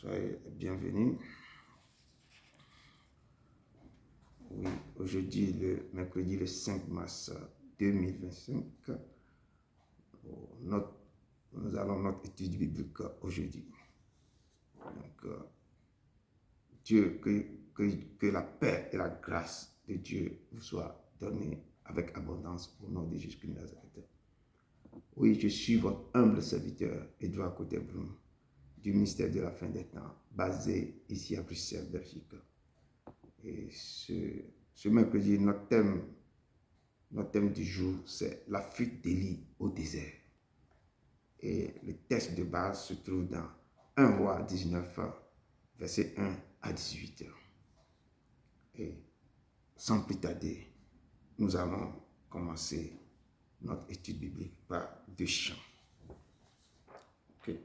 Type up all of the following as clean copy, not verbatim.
Soyez bienvenus. Oui, aujourd'hui, le mercredi le 5 mars 2025, nous allons notre étude biblique aujourd'hui. Donc, Dieu, que la paix et la grâce de Dieu vous soient données avec abondance au nom de Jésus-Christ de Nazareth. Oui, je suis votre humble serviteur, Edouard Côté-Blum, du ministère de la fin des temps, basé ici à Bruxelles, Belgique. Et ce mercredi, notre thème du jour, c'est la fuite d'Élie au désert. Et le texte de base se trouve dans 1 Roi 19, versets 1 à 18. Et sans plus tarder, nous allons commencer notre étude biblique par 2 chants. Okay.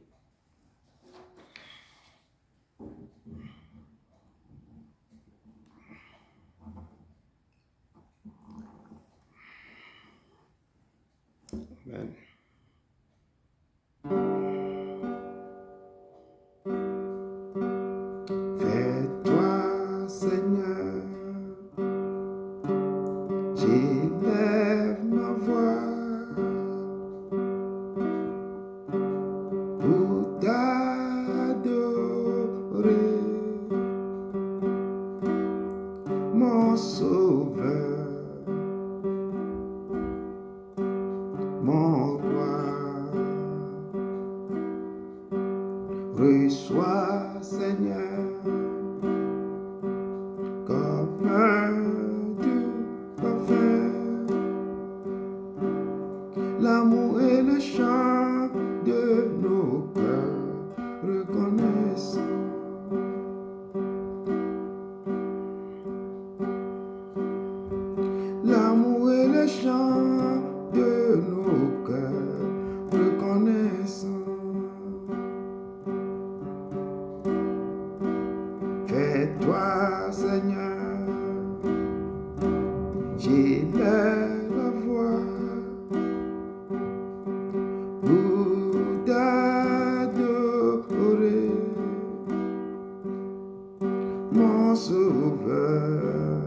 Amen. Fais-toi, Seigneur, j'élève ma voix pour t'adorer, mon Sauveur, mon roi. Reçois, Seigneur, comme un doux parfum, l'amour et le chant de nos cœurs reconnaissants. L'amour et le chant de nos cœurs reconnaissants. Fais-toi, Seigneur, j'élève la voix pour t'adorer, mon Sauveur,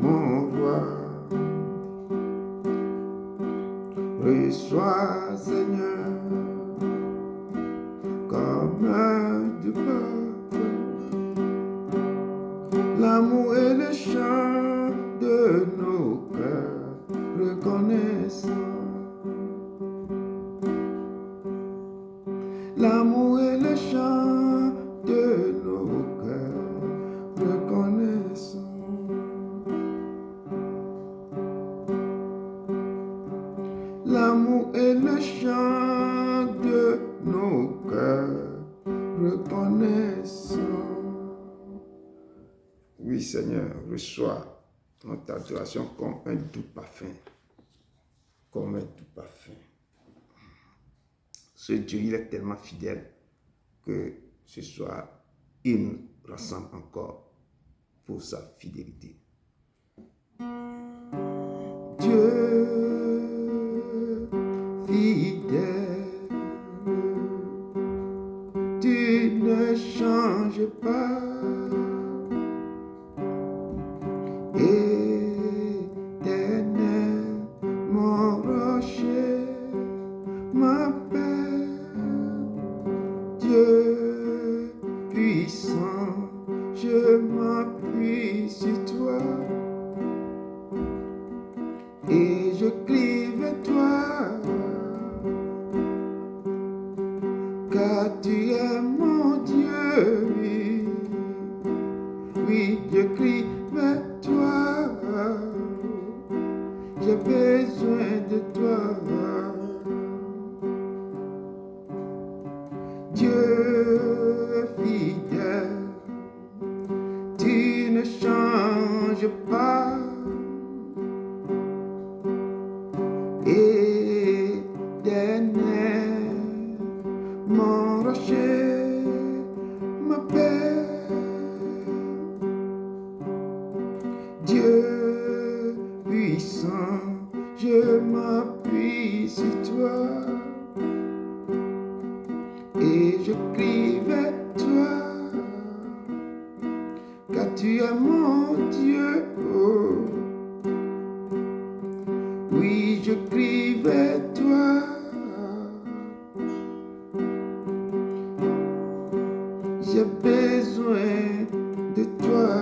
mon roi. Reçois, Seigneur, comme un doux parfum, l'amour et le chant de nos cœurs reconnaissants. L'amour et le chant de nos cœurs reconnaissants. L'amour et le chant de nos cœurs reconnaissants. Oui, Seigneur, reçois notre adoration comme un doux parfum. Comme un doux parfum. Ce Dieu, il est tellement fidèle que ce soir, il nous rassemble encore pour sa fidélité. Dieu fidèle, tu ne changes pas. Éternel, mon rocher, ma paix, Dieu puissant, je m'appuie sur toi et je crie vers toi, car tu es mon Dieu, oui, oui, je crie vers toi, j'ai besoin de toi. Dieu fidèle, tu ne changes pas. Éternel, mon rocher, ma paix, Dieu puissant, je m'appuie sur toi. Et je crie vers toi, car tu es mon Dieu. Oh. Oui, je crie vers toi. J'ai besoin de toi.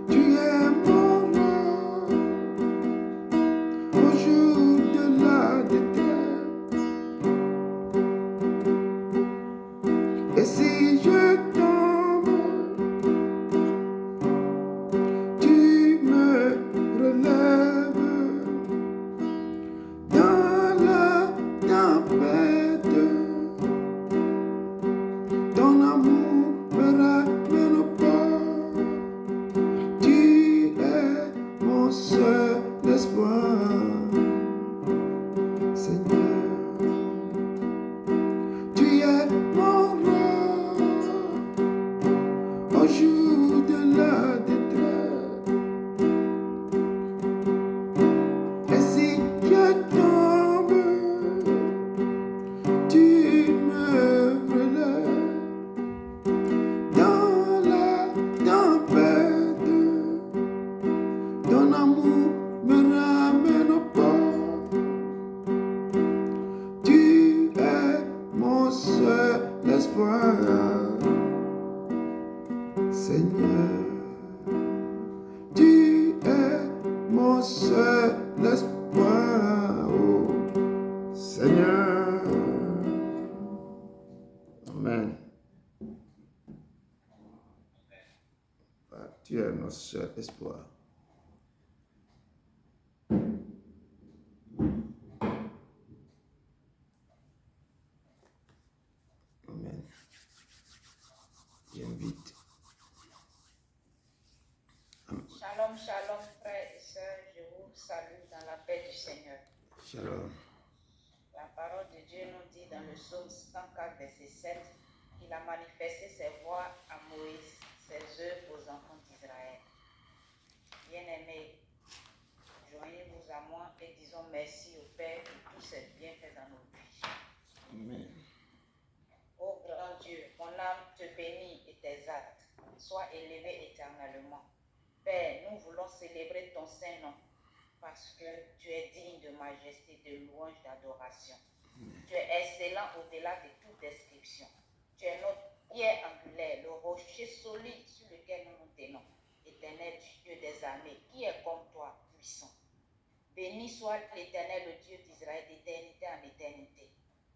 Tu es mon roi au jour de la détresse. Et si je tombe, tu me relèves dans la tempête. Ton amour me ramène au port. Tu es mon seul espoir, Seigneur. Tu es mon roi au jour de la détresse. Et si je tombe, tu me relèves dans la tempête. Ton amour me ramène au port. Tu es mon seul espoir, Seigneur. Tu es mon seul espoir, oh Seigneur. Amen. Tu es notre seul espoir. Amen. J'invite. Shalom, shalom, frères et sœurs, je vous salue dans la paix du Seigneur. Shalom. La parole de Dieu nous dit dans le psaume 104, verset 7, qu'il a manifesté ses voies à Moïse, ses œuvres aux enfants d'Israël. Bien-aimés, joignez-vous à moi et disons merci au Père pour tous ses bienfaits dans nos vies. Amen. Ô grand Dieu, mon âme te bénit et t'exalte. Sois élevé éternellement. Père, nous voulons célébrer ton saint nom parce que tu es digne de majesté, de louange, d'adoration. Tu es excellent au-delà de toute description. Tu es notre pierre angulaire, le rocher solide sur lequel nous nous tenons. Éternel Dieu des armées, qui est comme toi, puissant. Béni soit l'Éternel, le Dieu d'Israël, d'éternité en éternité.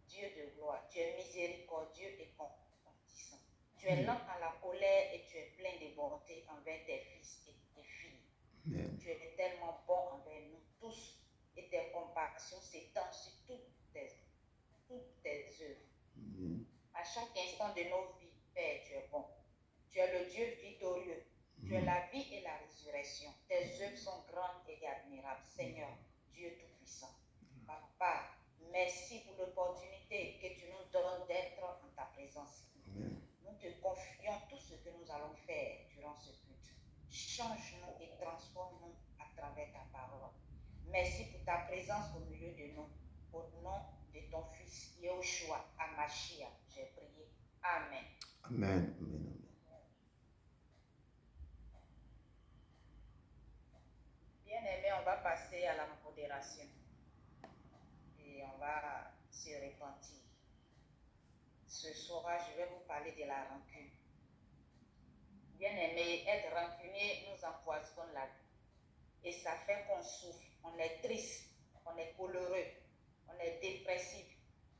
Dieu de gloire, tu es miséricordieux et compatissant. Tu es lent à la colère et tu es plein de bonté envers tes fils et tes filles. Amen. Tu es tellement bon envers nous tous et tes compassions s'étendent sur toutes tes œuvres. Amen. À chaque instant de nos vies, Père, tu es bon. Tu es le Dieu victorieux. Tu es la vie et la résurrection. Tes œuvres sont grandes et admirables. Seigneur, Dieu Tout-Puissant. Papa, merci pour l'opportunité que tu nous donnes d'être en ta présence. Amen. Nous te confions tout ce que nous allons faire durant ce culte. Change-nous et transforme-nous à travers ta parole. Merci pour ta présence au milieu de nous. Au nom de ton Fils, Yahushua, Amashia, j'ai prié. Amen. Amen. Amen. Bien-aimés, on va passer à la modération. Et on va se repentir. Ce soir, je vais vous parler de la rancune. Bien-aimés, être rancunier nous empoisonne la vie. Et ça fait qu'on souffre, on est triste, on est coléreux, on est dépressif.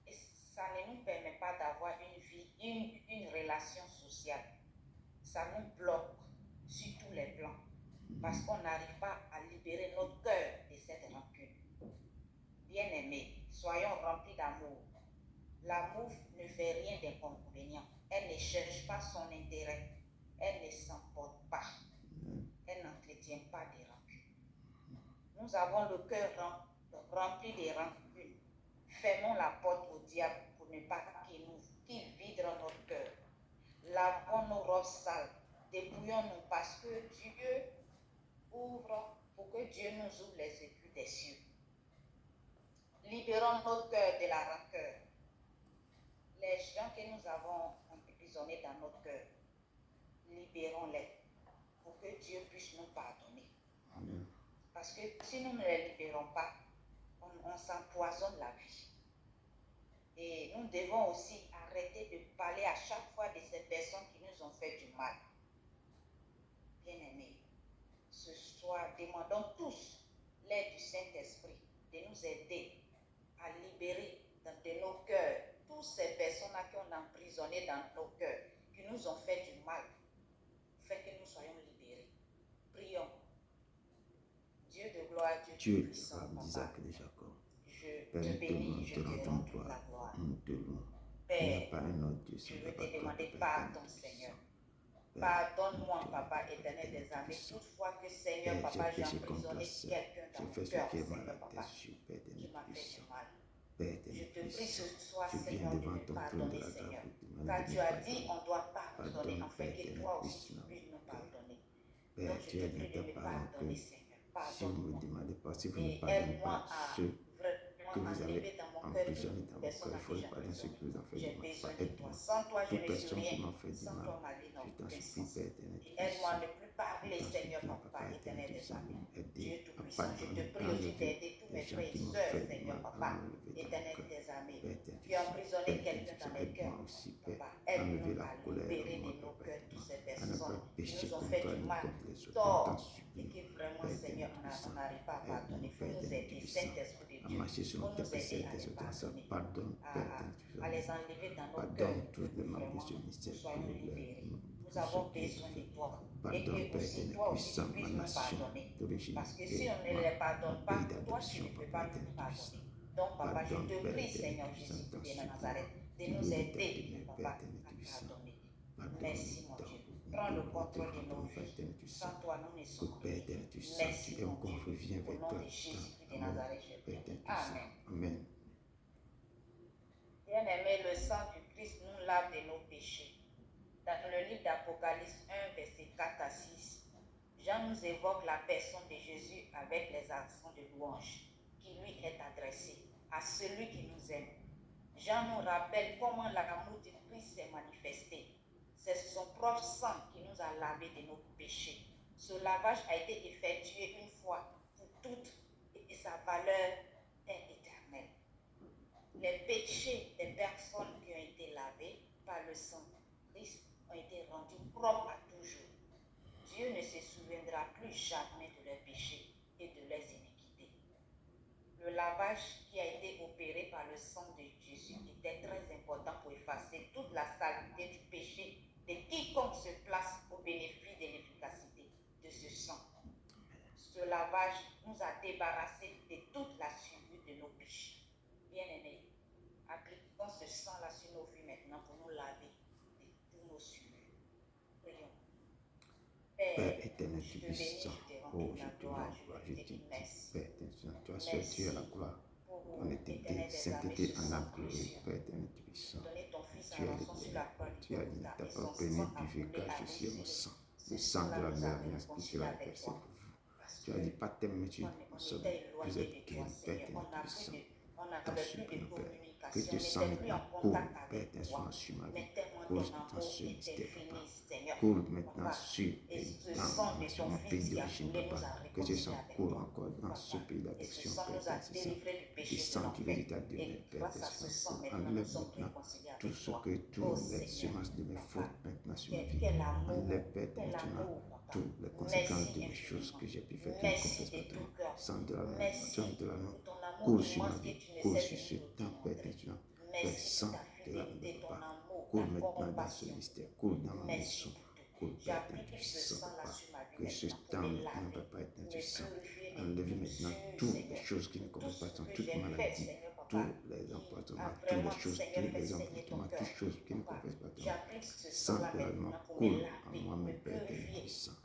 Et ça ne nous permet pas d'avoir une vie, une relation sociale. Ça nous bloque sur tous les plans. Parce qu'on n'arrive pas à libérer notre cœur de cette rancune. Bien-aimés, soyons remplis d'amour. L'amour ne fait rien d'inconvénient. Elle ne cherche pas son intérêt. Elle ne s'emporte pas. Elle n'entretient pas des rancunes. Nous avons le cœur rempli de rancunes. Fermons la porte au diable pour ne pas qu'il vide notre cœur. Lavons nos robes sales. Dépouillons-nous parce que pour que Dieu nous ouvre les écus des cieux. libérons nos cœurs de la rancœur. Les gens que nous avons emprisonnés dans notre cœur, libérons-les pour que Dieu puisse nous pardonner. Amen. Parce que si nous ne les libérons pas, on s'empoisonne la vie. Et nous devons aussi arrêter de parler à chaque fois de ces personnes qui nous ont fait du mal. Bien-aimés, ce soir, demandons tous l'aide du Saint-Esprit de nous aider à libérer de nos cœurs toutes ces personnes-là qui ont emprisonné dans nos cœurs, qui nous ont fait du mal, afin que nous soyons libérés. Prions. Dieu de gloire, Dieu de puissance, Papa, je te bénis, je te rends toute la gloire. Père, je veux te demander pardon, Seigneur. Pardonne-moi, Papa, éternel des armées, toutefois que, Seigneur, Papa, j'ai emprisonné quelqu'un dans mon cœur, Seigneur, Papa, qui m'a fait du mal. Je te prie ce soir, Seigneur, de me pardonner, Seigneur. Car tu as dit, on doit pardonner, afin que toi aussi tu puisses nous pardonner. Donc je te prie de me pardonner, Seigneur. Pardonne-moi. Et aide-moi à que vous avez emprisonné dans mon cœur, il faut pardonner ce que vous en faites de mal. Aide-moi. Sans toi, je ne suis rien. Sans toi, ma vie n'a aucun sens. Et aide-moi à ne plus parler, Seigneur, Papa, éternel des armées. Dieu Tout-Puissant, je te prie aussi d'aider tous mes frères et sœurs, Seigneur, Papa, éternel des armées, qui ont emprisonné quelqu'un dans les cœurs. Papa, aide-nous à libérer de nos cœurs toutes ces personnes qui nous ont fait du mal, tort, et qui vraiment, Seigneur, on n'arrive pas à pardonner. Il faut nous aider, Saint-Esprit de Dieu, pour nous aider à les pardonner, à les enlever dans nos cœurs, pour que vraiment nous soyons libérés. Nous avons besoin de toi. Et que aussi, toi aussi, tu puisses nous pardonner. Parce que si on ne les pardonne pas, toi, tu ne peux pas nous pardonner. Donc, Papa, je te prie, Seigneur Jésus de Nazareth, de nous aider, Papa, à pardonner. Merci, mon Dieu. Prends le contrôle de nos vies. Sans toi, nous ne sommes rien. Merci, mon Dieu. Au nom de Jésus de Nazareth, je prie. Amen. Bien-aimé, le sang du Christ nous lave de nos péchés. Dans le livre d'Apocalypse 1, verset 4 à 6, Jean nous évoque la personne de Jésus avec les accents de louange qui lui est adressé à celui qui nous aime. Jean nous rappelle comment l'amour de Christ s'est manifesté. C'est son propre sang qui nous a lavé de nos péchés. Ce lavage a été effectué une fois pour toutes et sa valeur est éternelle. Les péchés des personnes qui ont été lavées par le sang de Christ ont été rendus propres à toujours. Dieu ne se souviendra plus jamais de leurs péchés et de leurs iniquités. Le lavage qui a été opéré par le sang de Jésus était très important pour effacer toute la saleté du péché de quiconque se place au bénéfice de l'efficacité de ce sang. Ce lavage nous a débarrassés de toute la souillure de nos péchés. Bien-aimés, appliquons ce sang-là sur nos vies maintenant pour nous laver de tous nos souillures. Prions. Père éternel, tu es puissant. Oh, je te rends gloire, je te dis merci. Père éternel, toi seul tu es la gloire. On était sainteté en âme glorieux. Père éternel, tu es puissant. Tu es l'éternel. Tu as dit dans ta parole, prenez, buvez, car je suis mon sang. Le sang de la mer qui sera versé pour vous. Tu as dit, pas t'aimer, tu vous êtes guéri, Père éternel, puissant. T'en supplie, Père. Que tes sang maintenant coule, Père éternel, sur ma vie. Coule maintenant sur le mystère, Papa. Coule maintenant sur mon pays d'origine, Papa. Que ce sang coule encore dans ce pays d'adoption, Père éternel. Et sang du véritable de mes Père éternel. Enlève maintenant tout ce que, toutes les semences de mes fautes maintenant sur ma vie. Enlève, Père éternel, toutes les conséquences de mes choses que j'ai pu faire, que je confesse pas toi. Sang de la main, coule sur ma vie, coule sur ce temps, Père éternel. Père, sang de la main, Papa. Coule maintenant dans ce mystère, coule dans ma maison, coule, Père éternel, tu sens, Papa. Que ce temps maintenant, Papa éternel, tu sens. Enlève maintenant toutes les choses qui ne connaissent pas, toute maladie, tous les empoisonnements, toutes les choses, tous les empoisonnements, toutes choses qui ne connaissent pas toi. Sang de la main coule en moi-même, Père éternel, tu sens.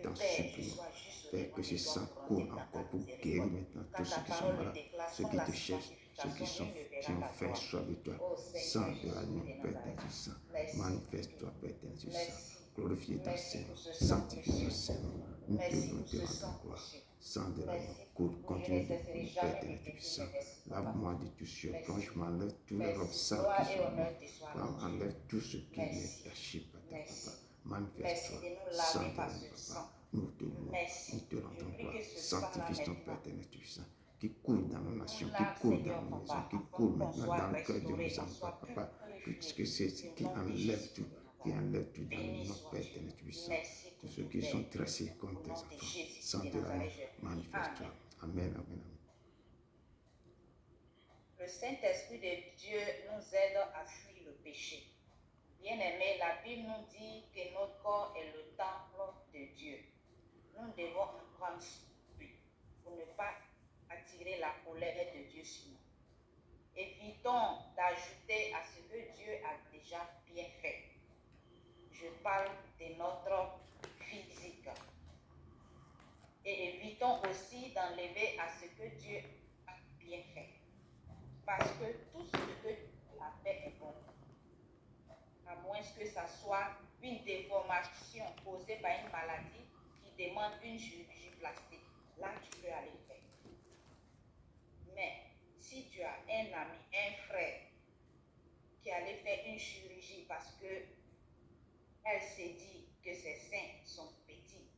T'en supplions, Père, que ce sang coule encore pour guérir maintenant tous ceux qui sont malades, ceux qui te cherchent, ceux qui ont fait soif de toi. Sang de la main, Père éternel, tu sens. Manifeste-toi, Père éternel, tu sens. glorifier ton Merci Saint-Nom, pour ce sang sanctifie ton précieux. Saint-Nom. Nous te Merci louons, pour te ce rendons sang gloire. précieux. Sang de l'agneau, Merci. continue Je ne de cesserai couler, Père jamais éternel, de tu te es dire saint. merci, papa. Lave-moi de tout sur Merci. quand je m'enlève tous les robes Merci. sales Gloire qui et sont en moi. honneur te soit rendu. Enlève tout ce qui m'est Merci. caché, Père, Merci. papa. Merci Manifeste-toi, de nous sang laver de par l'agneau, ce papa. sang. Nous te louons, Merci. nous te Je rendons prie gloire. que ce sang-là Sanctifie ton Père maintenant éternel, tu es saint, qui coule dans nos nations, nous qui lave, coule dans Seigneur, nos maisons, papa, qui afin coule qu'on maintenant soit dans le cœur de restauré, nos qu'on enfants, soit plus papa. Tout ce que purifié. c'est Au qui nom de enlève Jésus tout, de qui Nazareth. enlève tout dans Béni notre soit Père Dieu. éternel, tu es saint. Merci Tous pour ceux tout qui sont aide. tracés Au contre tes nom de enfants, Jésus sang de de l'agneau, Nazareth, je prie. manifeste-toi. Amen. Amen, amen, amen. Le Saint-Esprit de Dieu nous aide à fuir le péché. Bien-aimés, la Bible nous dit que notre corps est le temple de Dieu. Nous devons en prendre soin pour ne pas attirer la colère de Dieu sur nous. Évitons d'ajouter à ce que Dieu a déjà bien fait. Je parle de notre physique. Et évitons aussi d'enlever à ce que Dieu a bien fait. Parce que tout ce que Dieu a fait est bon. À moins que ça soit une déformation causée par une maladie qui demande une chirurgie plastique. Là, tu peux aller faire. Mais si tu as un ami, un frère qui allait faire une chirurgie parce que elle s'est dit que ses seins sont petits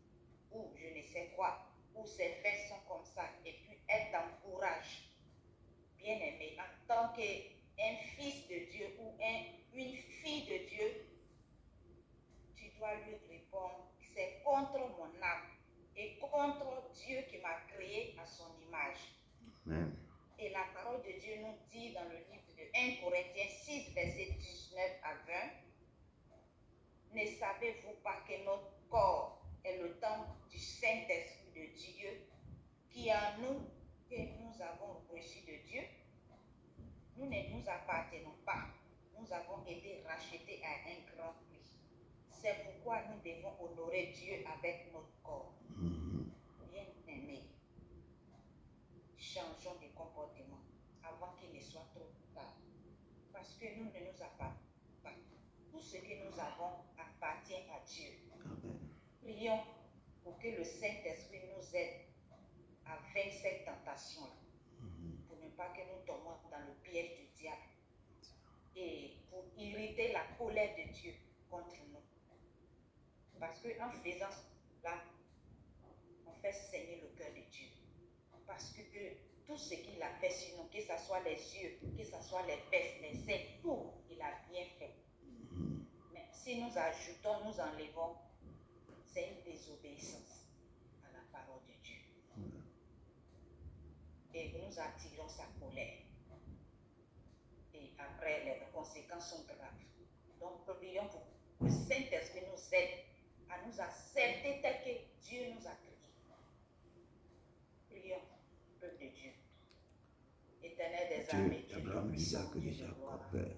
ou je ne sais quoi, ou ses fesses sont comme ça, et puis elle t'encourage, bien aimé, en tant qu'un fils de Dieu ou une fille de Dieu, tu dois lui répondre, c'est contre mon âme et contre Dieu qui m'a créé à son image. Amen. Et la parole de Dieu nous dit dans le livre de 1 Corinthiens 6, versets 19 à 20, ne savez-vous pas que notre corps est le temple du Saint-Esprit de Dieu qui est en nous, que nous avons reçu de Dieu? Nous ne nous appartenons pas. Nous avons été rachetés à un grand prix. C'est pourquoi nous devons honorer Dieu avec notre corps. Bien-aimés, changeons de comportement avant qu'il ne soit trop tard. Parce que nous ne nous appartenons pas. Tout ce que nous avons appartient à Dieu. Amen. Prions pour que le Saint-Esprit nous aide à vaincre cette tentation-là. Pour ne pas que nous tombions dans le piège du diable. Et pour irriter la colère de Dieu contre nous. Parce qu'en faisant cela, on fait saigner le cœur de Dieu. Parce que tout ce qu'il a fait sur nous, que ce soit les yeux, que ce soit les fesses, les seins, tout, il a bien fait. Mais si nous ajoutons, nous enlevons, c'est une désobéissance à la parole de Dieu. Et nous attirons sa colère. Et après, les conséquences sont graves. Donc, prions pour que le Saint-Esprit nous aide à nous accepter tel que Dieu nous a créés. Prions, peuple de Dieu. Éternel des armées, Dieu d'Abraham, d'Isaac et de Dieu de Jacob, gloire. Père.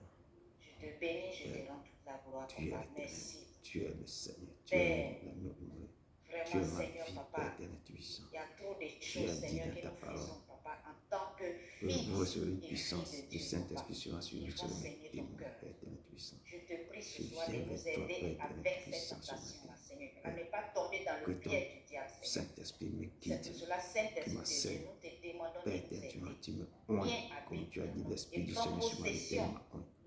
Je te bénis, je te rends toute la gloire, Tu es papa. l'éternel, Merci. tu es le Seigneur, tu es l'agneau immolé. Tu es Vraiment, ma Seigneur, vie, papa. Père éternel, tu es saint. Il y a trop de Tu choses, as dit Seigneur, dans que ta nous parole faisons, papa, en tant que que vous recevrez une fils et puissance filles de du Dieu, Saint-Esprit papa. sera sur vous Il sur faut mes saigner ton témoins, cœur. Père éternel, tu es saint. Je te prie ce Je soir de viens nous vers toi, aider Père à éternel, vaincre cette puissance ce tentation-là, matin. Seigneur, à ne pas tomber dans Que le ton piège du diable, Seigneur. Saint-Esprit me C'est guide, pour cela, qui Saint-Esprit de Dieu, m'enseigne. nous te demandons Père de nous éternel, aider. tu me oins, Viens comme tu as dit, habiter en nous l'Esprit et du prends Seigneur sur ma possession terre,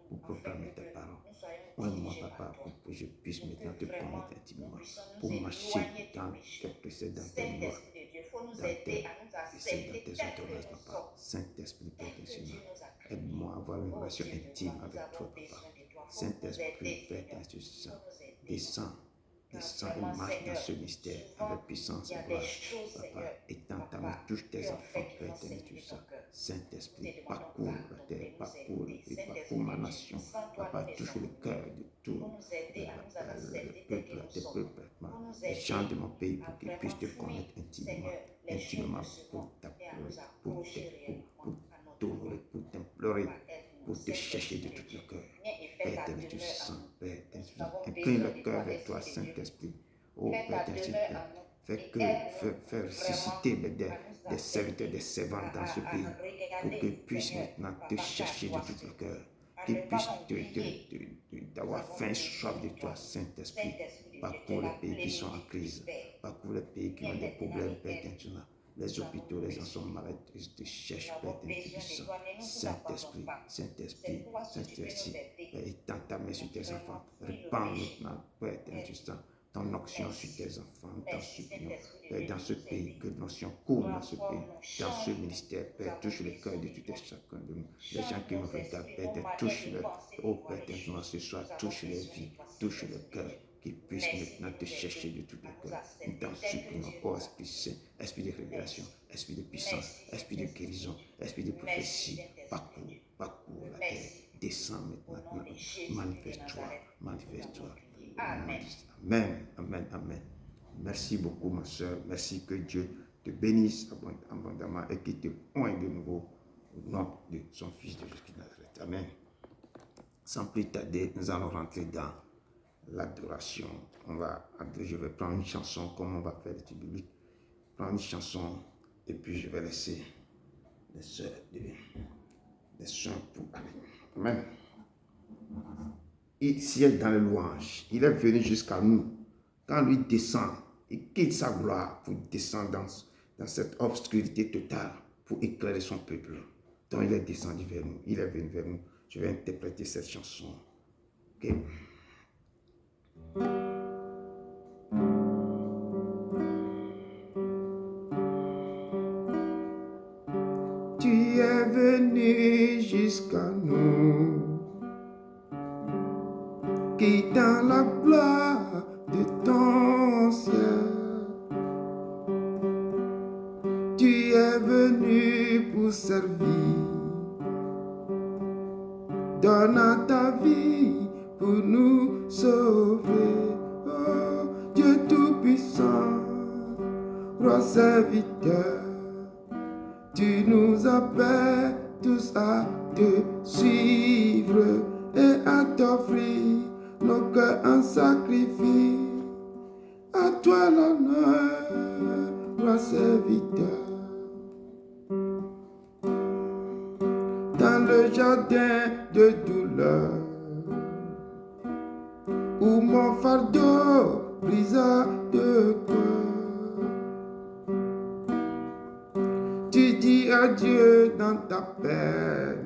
pour afin proclamer ta que parole. nous soyons Oins-moi, dirigés par Papa, toi. pour que je puisse Pour maintenant que te vraiment connaître nous intimement, puissions pour nous marcher éloigner du dans péché. tes préceptes, dans tes lois, Saint-Esprit de Dieu, il faut nous dans aider tes à nous préceptes, dans accepter tes tel ordonnances, que nous Papa. sommes, Saint-Esprit, Père tel que éternel, Dieu nous a créés. aide-moi à avoir une Oh relation Dieu de intime gloire, nous avec toi, avons Papa. besoin de toi. Il faut nous Saint-Esprit, aider, Père Seigneur. éternel, tu Il es faut nous aider. descends, Car descends et vraiment, marche dans Seigneur, ce mystère souvent, avec puissance il y et a des gloire. choses, Papa, Seigneur, étends ta papa, main, touche tes qui ont enfants, fait qui Père vont éternel, tu saigner es ton saint. cœur. Saint-Esprit, Nous te demandons parcours la pardon terre, de nous parcours aider. et Saint-Esprit parcours de ma Dieu, nation. sans toi, Papa, nous ne touche le sommes cœur rien. de Pour tout nous aider à nous accepter tel que peuple, nous tes sommes. peuples, Pour nous les gens de aider mon pays, à pour qu'ils vraiment puissent te fuir, connaître intimement, Seigneur, les choses intimement de ce pour monde et à nous t'appeler, approcher réellement à notre t'honorer, roi. pour t'implorer, Papa, aide-nous. pour te chercher de Saint-Esprit de tout Dieu, le cœur. viens et fais Père ta éternel, tu es demeure en saint, nous. Père éternel, tu es Nous avons incline besoin le de cœur toi, vers toi, Esprit de Dieu. Saint-Esprit. Oh, Fais Père ta éternel, s'il te demeure plaît. en nous Fais et que, aide-nous fais vraiment ressusciter à nous des serviteurs, des accepter, servantes dans ce à pays, pour regarder, qu'ils puissent Seigneur, maintenant te papa, chercher ta de toi tout le seul, cœur, à qu'ils ne puissent pas oublier. Nous d'avoir avons faim, besoin soif de de toi, toi. Saint-Esprit. Saint-Esprit de Dieu, Parcours les pays qui sont en crise. Parcours les pays qui ont des problèmes, Père éternel. Les hôpitaux, les gens sont malades, ils te cherchent, Père éternel. Saint-Esprit, Saint-Esprit, Saint-Esprit, Père, étends ta main sur tes enfants. Répands maintenant, Père éternel, ton onction sur tes enfants. T'en supplions, Père, dans ce pays, que l'onction coule dans ce pays, dans ce ministère, Père, touche le cœur de tout et chacun de nous. Les gens qui nous regardent, Père, touche-le. Oh, Père éternel, ce soir, touche les vies, touche le cœur. Qu'ils puissent maintenant te chercher de tout le cœur. Nous t'en supplions, oh Esprit Saint, Esprit de révélation, Esprit de puissance, Esprit de guérison, Esprit de prophétie, parcours la terre, descends maintenant, manifeste-toi, manifeste-toi. Amen, amen, amen. Merci beaucoup, ma soeur. Merci que Dieu te bénisse abondamment et qu'il te oigne de nouveau au nom de son Fils de Jésus-Christ. Amen. Sans plus tarder, nous allons rentrer dans l'adoration. Je vais prendre une chanson comme on va faire l'étude biblique. Prendre une chanson et puis je vais laisser les soeurs des soins pour aller. Amen. Il siège dans les louanges. Il est venu jusqu'à nous. Quand lui descend, il quitte sa gloire pour descendre dans cette obscurité totale pour éclairer son peuple. Donc il est descendu vers nous. Il est venu vers nous. Je vais interpréter cette chanson. Ok. Tu es venu jusqu'à nous, quittant la gloire de ton ciel. Tu es venu pour servir, donnant ta vie pour nous sauver. Oh, Dieu Tout-Puissant, Roi serviteur, tu nous appelles tous à te suivre et à t'offrir nos cœurs en sacrifice. À toi l'honneur, Roi serviteur. Dans le jardin de douleur, où mon fardeau brisa de cœur, tu dis adieu dans ta peine,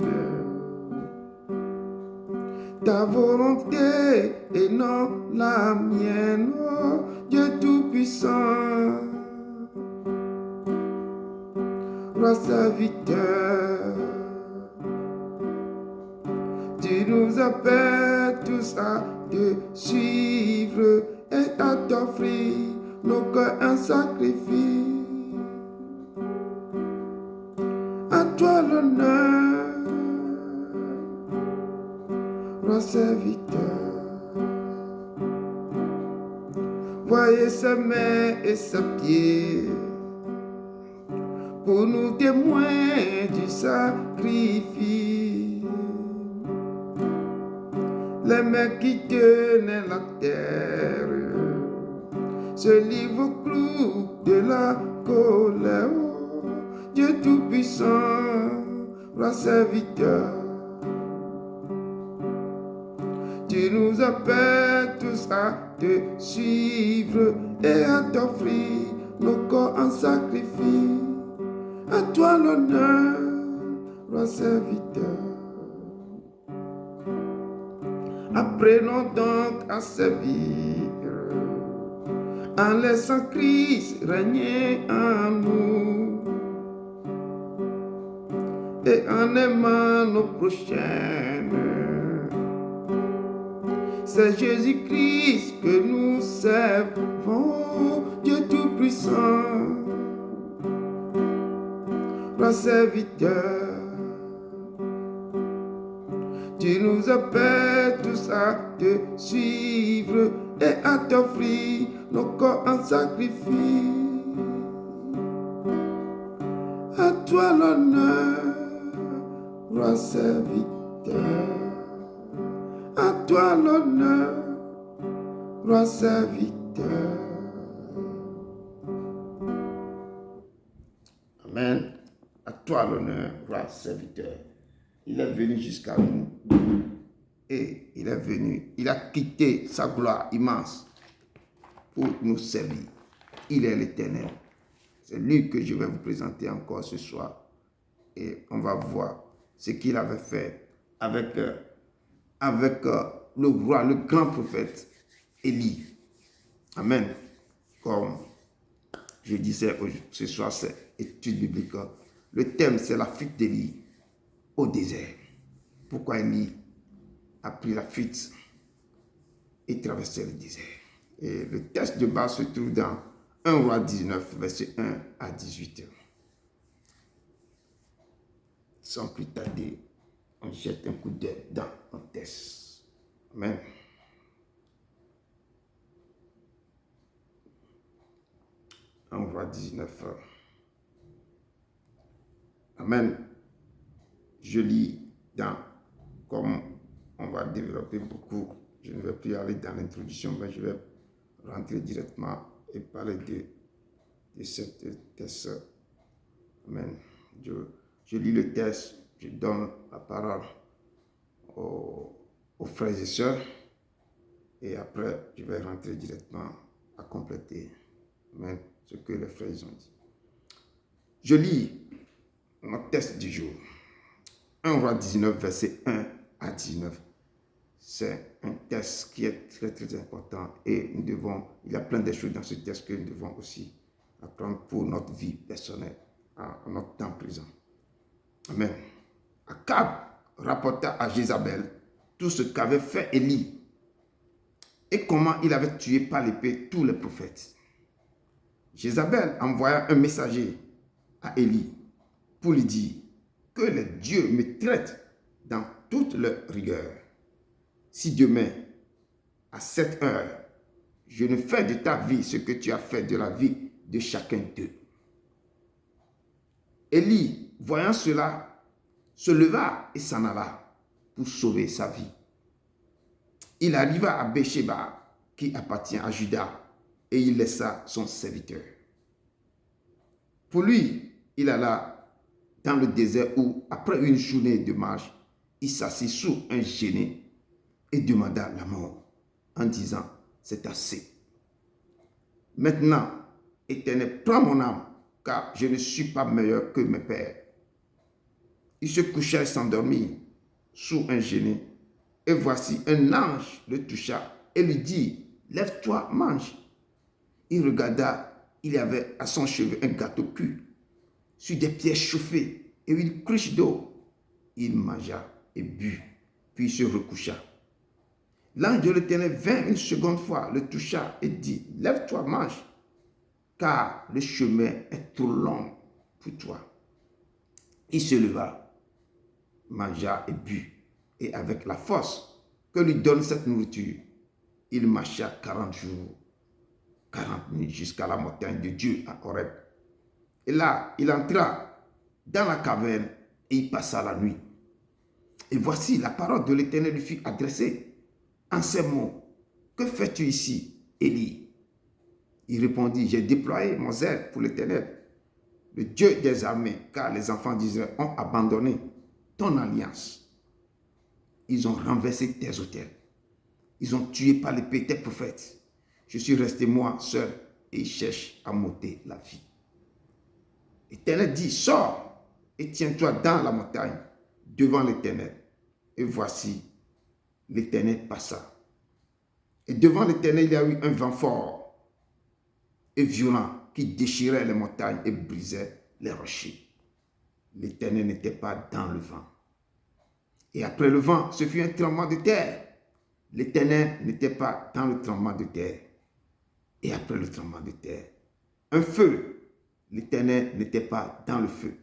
ta volonté et non la mienne, oh Dieu Tout-Puissant, Roi serviteur. Tu nous appelles tous à te suivre et à t'offrir nos cœurs en sacrifice. À toi l'honneur, Roi serviteur. Voyez ses mains et ses pieds pour nous témoins du sacrifice. Les mains qui tenaient la terre se livrent au clou de la colère. Oh, Dieu Tout-Puissant, Roi serviteur. Tu nous appelles tous à te suivre et à t'offrir nos corps en sacrifice. À toi l'honneur, Roi serviteur. Apprenons donc à servir, en laissant Christ régner en nous, et en aimant nos prochains. C'est Jésus-Christ que nous servons, Dieu Tout-Puissant, Roi serviteur. Tu nous appelles tous à te suivre et à t'offrir nos corps en sacrifice. À toi l'honneur, Roi serviteur. À toi l'honneur, Roi serviteur. Amen. À toi l'honneur, Roi serviteur. Il est venu jusqu'à nous et il est venu, il a quitté sa gloire immense pour nous servir. Il est l'Éternel. C'est lui que je vais vous présenter encore ce soir. Et on va voir ce qu'il avait fait avec le roi, le grand prophète Élie. Amen. Comme je disais ce soir, c'est étude biblique. Le thème, c'est la fuite d'Élie au désert. Pourquoi Élie a pris la fuite et traversé le désert. Et le texte de base se trouve dans 1 Roi 19, verset 1 à 18. Sans plus tarder, on jette un coup d'œil dans le texte. Amen. Un Roi 19. Amen. Je lis comme on va développer beaucoup, je ne vais plus aller dans l'introduction, mais je vais rentrer directement et parler de cette texte. Amen. Je lis le texte, je donne la parole aux frères et sœurs, et après, je vais rentrer directement à compléter, amen, ce que les frères ont dit. Je lis notre texte du jour. 1 Roi 19, verset 1 à 19. C'est un texte qui est très très important et il y a plein de choses dans ce texte que nous devons aussi apprendre pour notre vie personnelle, à notre temps présent. Amen. Akab rapporta à Jézabel tout ce qu'avait fait Élie et comment il avait tué par l'épée tous les prophètes. Jézabel envoya un messager à Élie pour lui dire que les dieux me traitent dans toute leur rigueur. Si demain, à cette heure, je ne fais de ta vie ce que tu as fait de la vie de chacun d'eux. Élie, voyant cela, se leva et s'en alla pour sauver sa vie. Il arriva à Bécheba, qui appartient à Juda, et il laissa son serviteur. Pour lui, il alla dans le désert où, après une journée de marche, il s'assit sous un genêt et demanda la mort en disant, c'est assez. Maintenant, Éternel, prends mon âme, car je ne suis pas meilleur que mes pères. Il se coucha et s'endormit sous un genêt. Et voici, un ange le toucha et lui dit, lève-toi, mange. Il regarda, il y avait à son chevet un gâteau cuit sur des pierres chauffées et une cruche d'eau. Il mangea et but, puis se recoucha. L'ange de l'Éternel vint une seconde fois, le toucha et dit, lève-toi, mange, car le chemin est trop long pour toi. Il se leva, mangea et but, et avec la force que lui donne cette nourriture, il marcha 40 jours, 40 nuits jusqu'à la montagne de Dieu à Horeb. Et là, il entra dans la caverne et il passa la nuit. Et voici, la parole de l'Éternel lui fut adressée en ces mots. Que fais-tu ici, Élie? Il répondit, j'ai déployé mon zèle pour l'Éternel, le Dieu des armées, car les enfants d'Israël ont abandonné ton alliance. Ils ont renversé tes autels. Ils ont tué par l'épée tes prophètes. Je suis resté moi seul et ils cherchent à m'ôter la vie. L'Éternel dit, sors et tiens-toi dans la montagne devant l'Éternel. Et voici, l'Éternel passa. Et devant l'Éternel, il y a eu un vent fort et violent qui déchirait les montagnes et brisait les rochers. L'Éternel n'était pas dans le vent. Et après le vent, ce fut un tremblement de terre. L'Éternel n'était pas dans le tremblement de terre. Et après le tremblement de terre, un feu. L'Éternel n'était pas dans le feu.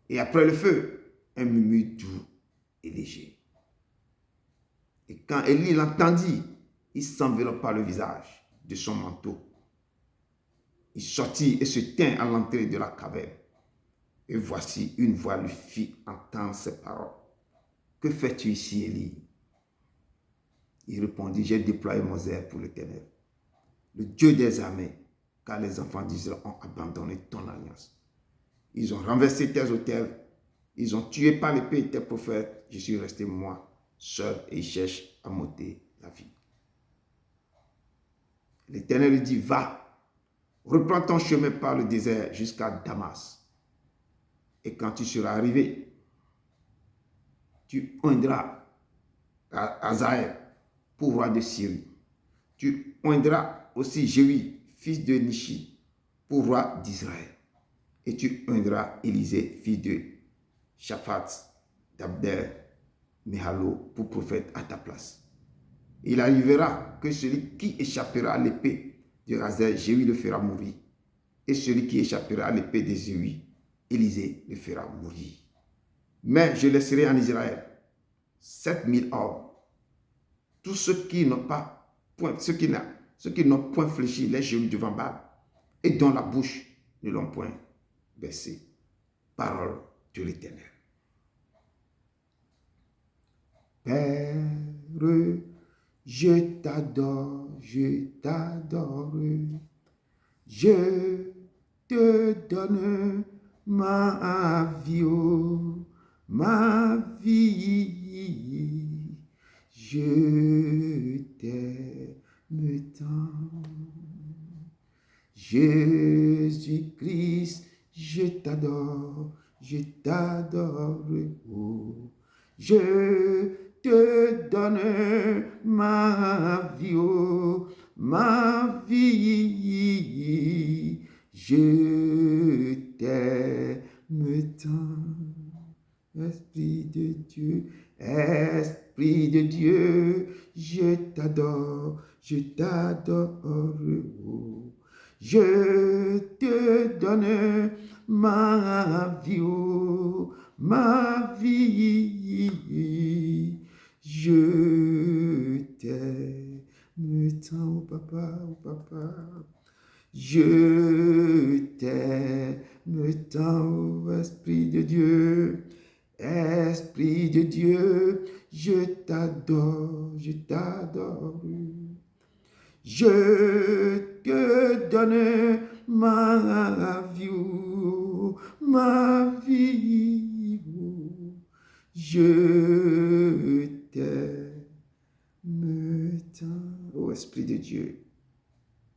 Et après le feu, un murmure doux et léger. Et quand Élie l'entendit, il s'enveloppa le visage de son manteau. Il sortit et se tint à l'entrée de la caverne. Et voici, une voix lui fit entendre ces paroles. Que fais-tu ici, Élie? Il répondit, j'ai déployé mon zèle pour l'Éternel, le Dieu des armées, car les enfants d'Israël ont abandonné ton alliance. Ils ont renversé tes autels, ils ont tué par l'épée tes prophètes. Je suis resté moi seul et ils cherchent à m'ôter la vie. L'Éternel lui dit, va, reprends ton chemin par le désert jusqu'à Damas. Et quand tu seras arrivé, tu oindras Hazaël pour roi de Syrie. Tu oindras aussi Jéhu, fils de Nishi, pour roi d'Israël. Et tu oindras Élisée, fils de Shaphat, d'Abder, Mehalo, pour prophète à ta place. Il arrivera que celui qui échappera à l'épée de Hazaël, Jéhu le fera mourir. Et celui qui échappera à l'épée de Jéhu, Élisée le fera mourir. Mais je laisserai en Israël 7000 hommes. Tous ceux qui n'ont pas point, ceux qui n'ont point fléchi les genoux devant Baal et dont la bouche ne l'ont point baissé. Parole de l'Éternel. Père, je t'adore, je t'adore. Je te donne ma vie, oh, ma vie. Je t'aime tant. Jésus-Christ, je t'adore, oh. Je te donne ma vie, oh, ma vie. Je t'aime tant. Esprit de Dieu, Esprit de Dieu, je t'adore, oh. Je te donne ma vie, oh, ma vie. Je t'aime tant, oh papa, oh papa. Je t'aime tant, oh Esprit de Dieu. Esprit de Dieu, je t'adore, je t'adore. Je te donne ma vie, oh, ma vie. Oh. Je t'aime tant. Oh Esprit de Dieu,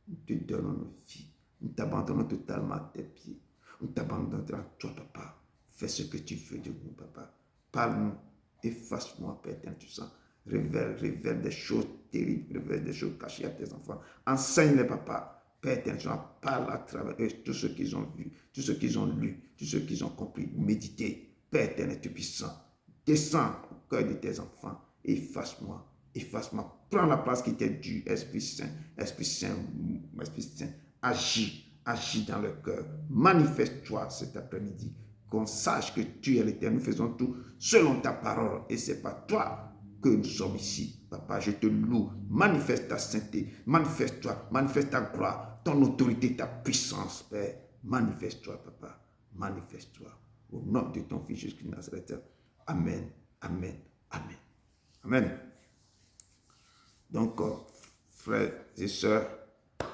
nous te donnons nos vies. Nous t'abandonnons totalement à tes pieds. Nous t'abandonnons à toi, papa. Fais ce que tu veux de nous, papa. Parle-nous. Efface-moi, Père Saint-Tout-Sang. Révèle des choses terribles. Révèle des choses cachées à tes enfants. Enseigne-les, papa. Père Saint-Tout-Sang, parle à travers eux tout ce qu'ils ont vu, tout ce qu'ils ont lu, tout ce qu'ils ont compris. Méditez. Père éternel, puissant. Descends au cœur de tes enfants. Efface-moi. Efface-moi. Prends la place qui t'est due, Esprit Saint. Esprit Saint. Esprit Saint. Agis. Agis dans le cœur. Manifeste-toi cet après-midi. Qu'on sache que tu es l'Éternel. Nous faisons tout selon ta parole. Et ce n'est pas toi que nous sommes ici. Papa, je te loue. Manifeste ta sainteté. Manifeste-toi. Manifeste ta gloire, ton autorité, ta puissance, Père. Manifeste-toi, papa. Manifeste-toi. Au nom de ton Fils Jésus-Christ de Nazareth. Amen. Amen. Amen. Amen. Donc, frères et sœurs,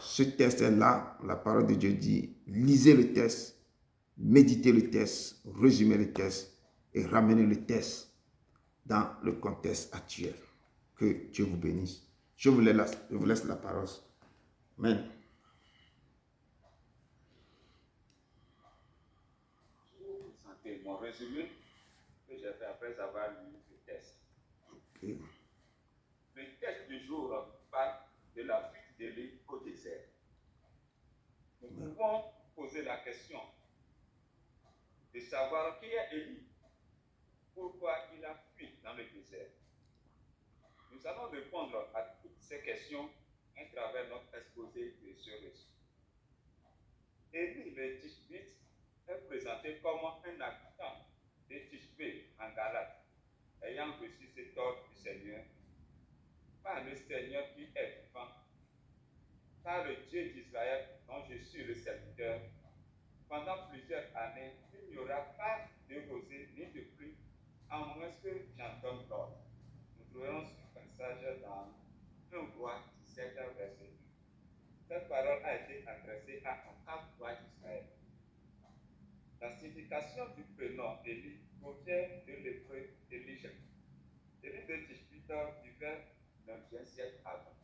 ce test-là, la parole de Dieu dit, lisez le test. Méditez le test, résumez le test et ramenez le test dans le contexte actuel. Que Dieu vous bénisse. Je vous laisse la parole. Amen. Je vais vous présenter mon résumé que j'ai fait après avoir lu le test. Okay. Le test du jour parle de la fuite d'Élie au désert. Nous pouvons poser la question de savoir qui est Élie, pourquoi il a fui dans le désert. Nous allons répondre à toutes ces questions à travers notre exposé de ce récit. Élie le Tishbite est présenté comme un habitant de Tishbé en Galate, ayant reçu cet ordre du Seigneur, par le Seigneur qui est vivant, par le Dieu d'Israël dont je suis le serviteur. Pendant plusieurs années, il n'y aura pas de rosée ni de pluie, à moins que j'en donne l'ordre. Nous trouverons ce passage dans 1 Roi 17, verset 2. Cette parole a été adressée à un quatre rois d'Israël. La signification du prénom Élie provient de l'hébreu Elijah. Élie de Tishbite vivait le 9e siècle avant.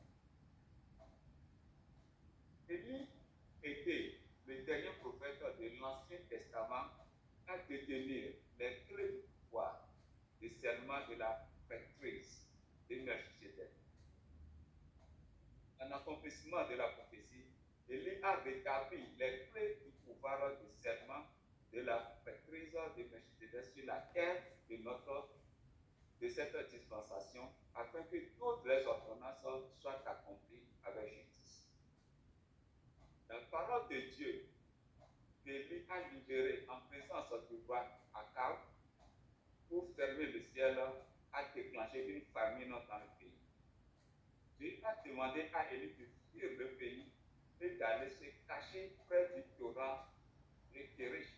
Élie était le dernier prophète de l'Ancien Testament à détenir les clés du pouvoir, du serment de la prêtrise de Melchizedek. En accomplissement de la prophétie, Élie a rétabli les clés du pouvoir du serment de la prêtrise de Melchizedek sur la terre de cette dispensation, afin que toutes les ordonnances soient accomplies avec justice. La parole de Dieu qu'Élie a libérée en présence du roi Akab pour fermer le ciel a déclenché une famine dans le pays. Dieu a demandé à Élie de fuir le pays et d'aller se cacher près du torrent de Kérish,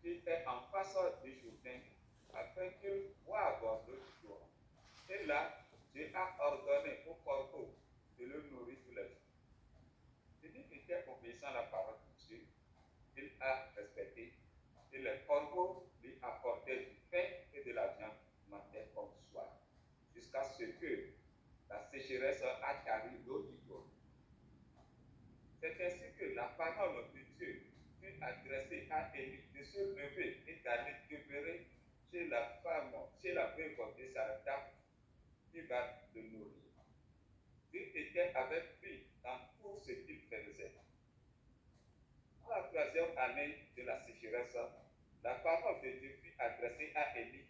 qui est en face du Jourdain, afin qu'il boive l'eau du torrent. Et là, Dieu a ordonné au corbeau de le nourrir tous les jours. Élie était obéissant à la parole de Dieu, il a respecté, et les corbeaux lui apportaient du pain et de la viande matin comme soir, jusqu'à ce que la sécheresse a tari l'eau du torrent. C'est ainsi que la parole de Dieu fut adressée à Élie de se lever et d'aller demeurer chez la femme, chez la veuve de Sarepta, qui va le nourrir. Dieu était avec lui dans tout ce qu'il faisait. À la troisième année de la sécheresse, la parole de Dieu fut adressée à Élie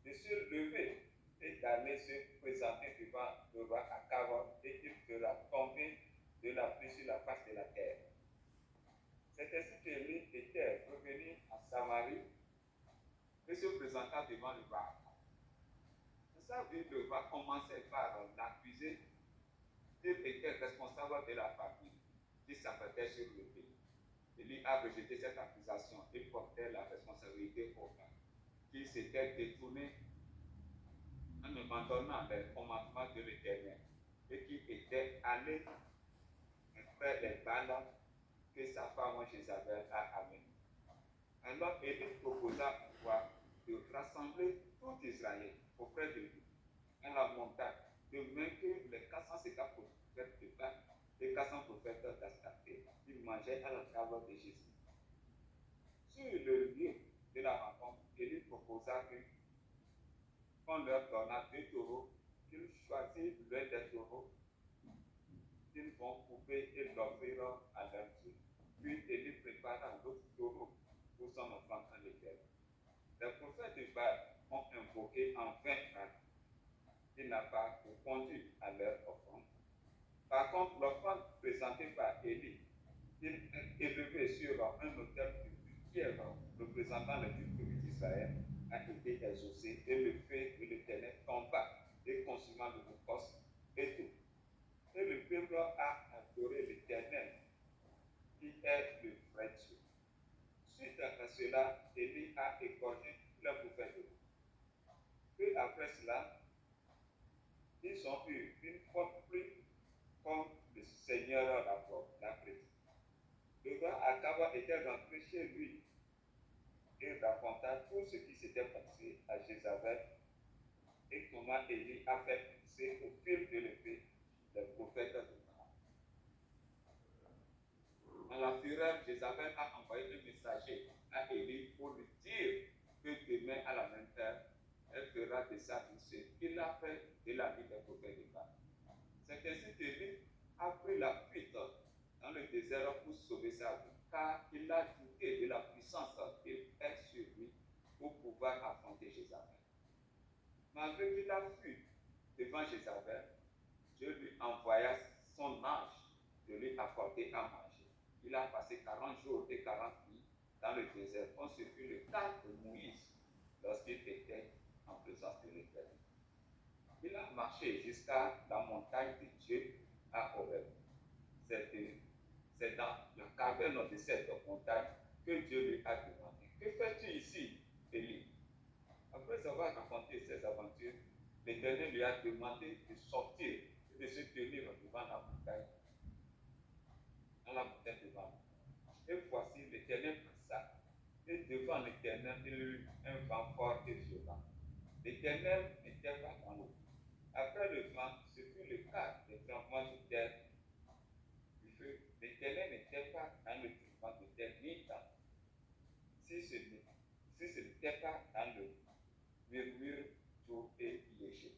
de se lever et d'aller se présenter devant le roi Akab, et il fera tomber de la pluie sur la face de la terre. C'est ainsi qu'Élie était revenu en Samarie et se présentant devant le roi. Ça veut dire que le roi commençait par l'accuser. Il était responsable de la famille qui s'abattait sur le pays. Élie a rejeté cette accusation et portait la responsabilité au roi, qui s'était détourné en abandonnant les commandements de l'Éternel et qui était allé faire les balles que sa femme Jézabel a amenées. Alors Élie proposa au roi de rassembler tout Israël auprès de lui à la montagne, de même que les 450 prophètes de Baal, les 400 prophètes d'Astarté, qui mangeaient à la table de Jésus. Sur le lieu de la rencontre, Élie proposa qu'on leur donna 2 taureaux, qu'ils choisissent l'un des taureaux qu'ils vont couper et l'offrir à leur Dieu. Puis Élie prépara l'autre taureau pour son offrande à l'Éternel. Les prophètes de Baal ont invoqué en vain Baal. Il n'a pas répondu à leur offrande. Par contre, l'offrande présentée par Élie, il est élevé sur un autel de pierre représentant le Dieu d'Israël, a été exaucé et le feu de l'Éternel tomba et consuma l'Holocauste et tout. Et le peuple a adoré l'Éternel, qui est le vrai Dieu. Suite à cela, Élie a égorgé le prophète. Puis après cela, ils ont eu une forte pluie comme le Seigneur l'a prédit. Le roi Akab était rentré chez lui et raconta tout ce qui s'était passé à Jézabel et comment Élie a fait pousser au fil de l'épée les prophètes de Baal. Dans la fureur, Jézabel a envoyé un messager à Élie pour lui dire que demain à la même heure, elle fera de sa vie ce qu'il a fait de la vie des prophètes de Baal. C'est ainsi qu'Élie a pris la fuite dans le désert pour sauver sa vie, car il a douté de la puissance qu'il est sur lui pour pouvoir affronter Jézabel. Malgré qu'il a fui devant Jézabel, Dieu lui envoya son ange de lui apporter à manger. Il a passé 40 jours et 40 nuits dans le désert, comme ce fut le cas de Moïse lorsqu'il était en présence de l'Éternel. Il a marché jusqu'à la montagne de Dieu à Horeb. C'est dans la caverne de cette montagne que Dieu lui a demandé: que fais-tu ici, Élie? Après avoir raconté ses aventures, l'Éternel lui a demandé de sortir et de se tenir devant la montagne, dans la montagne devant lui. Et voici, l'Éternel passa, et devant l'Éternel, il eut un vent fort et violent. L'Éternel n'était pas dans l'eau. Après le vent, ce fut le cas des tremblements de terre, du feu, des l'Éternel n'était pas dans le traitement de terre ni temps, si ce n'était pas dans le murmure doux et léger.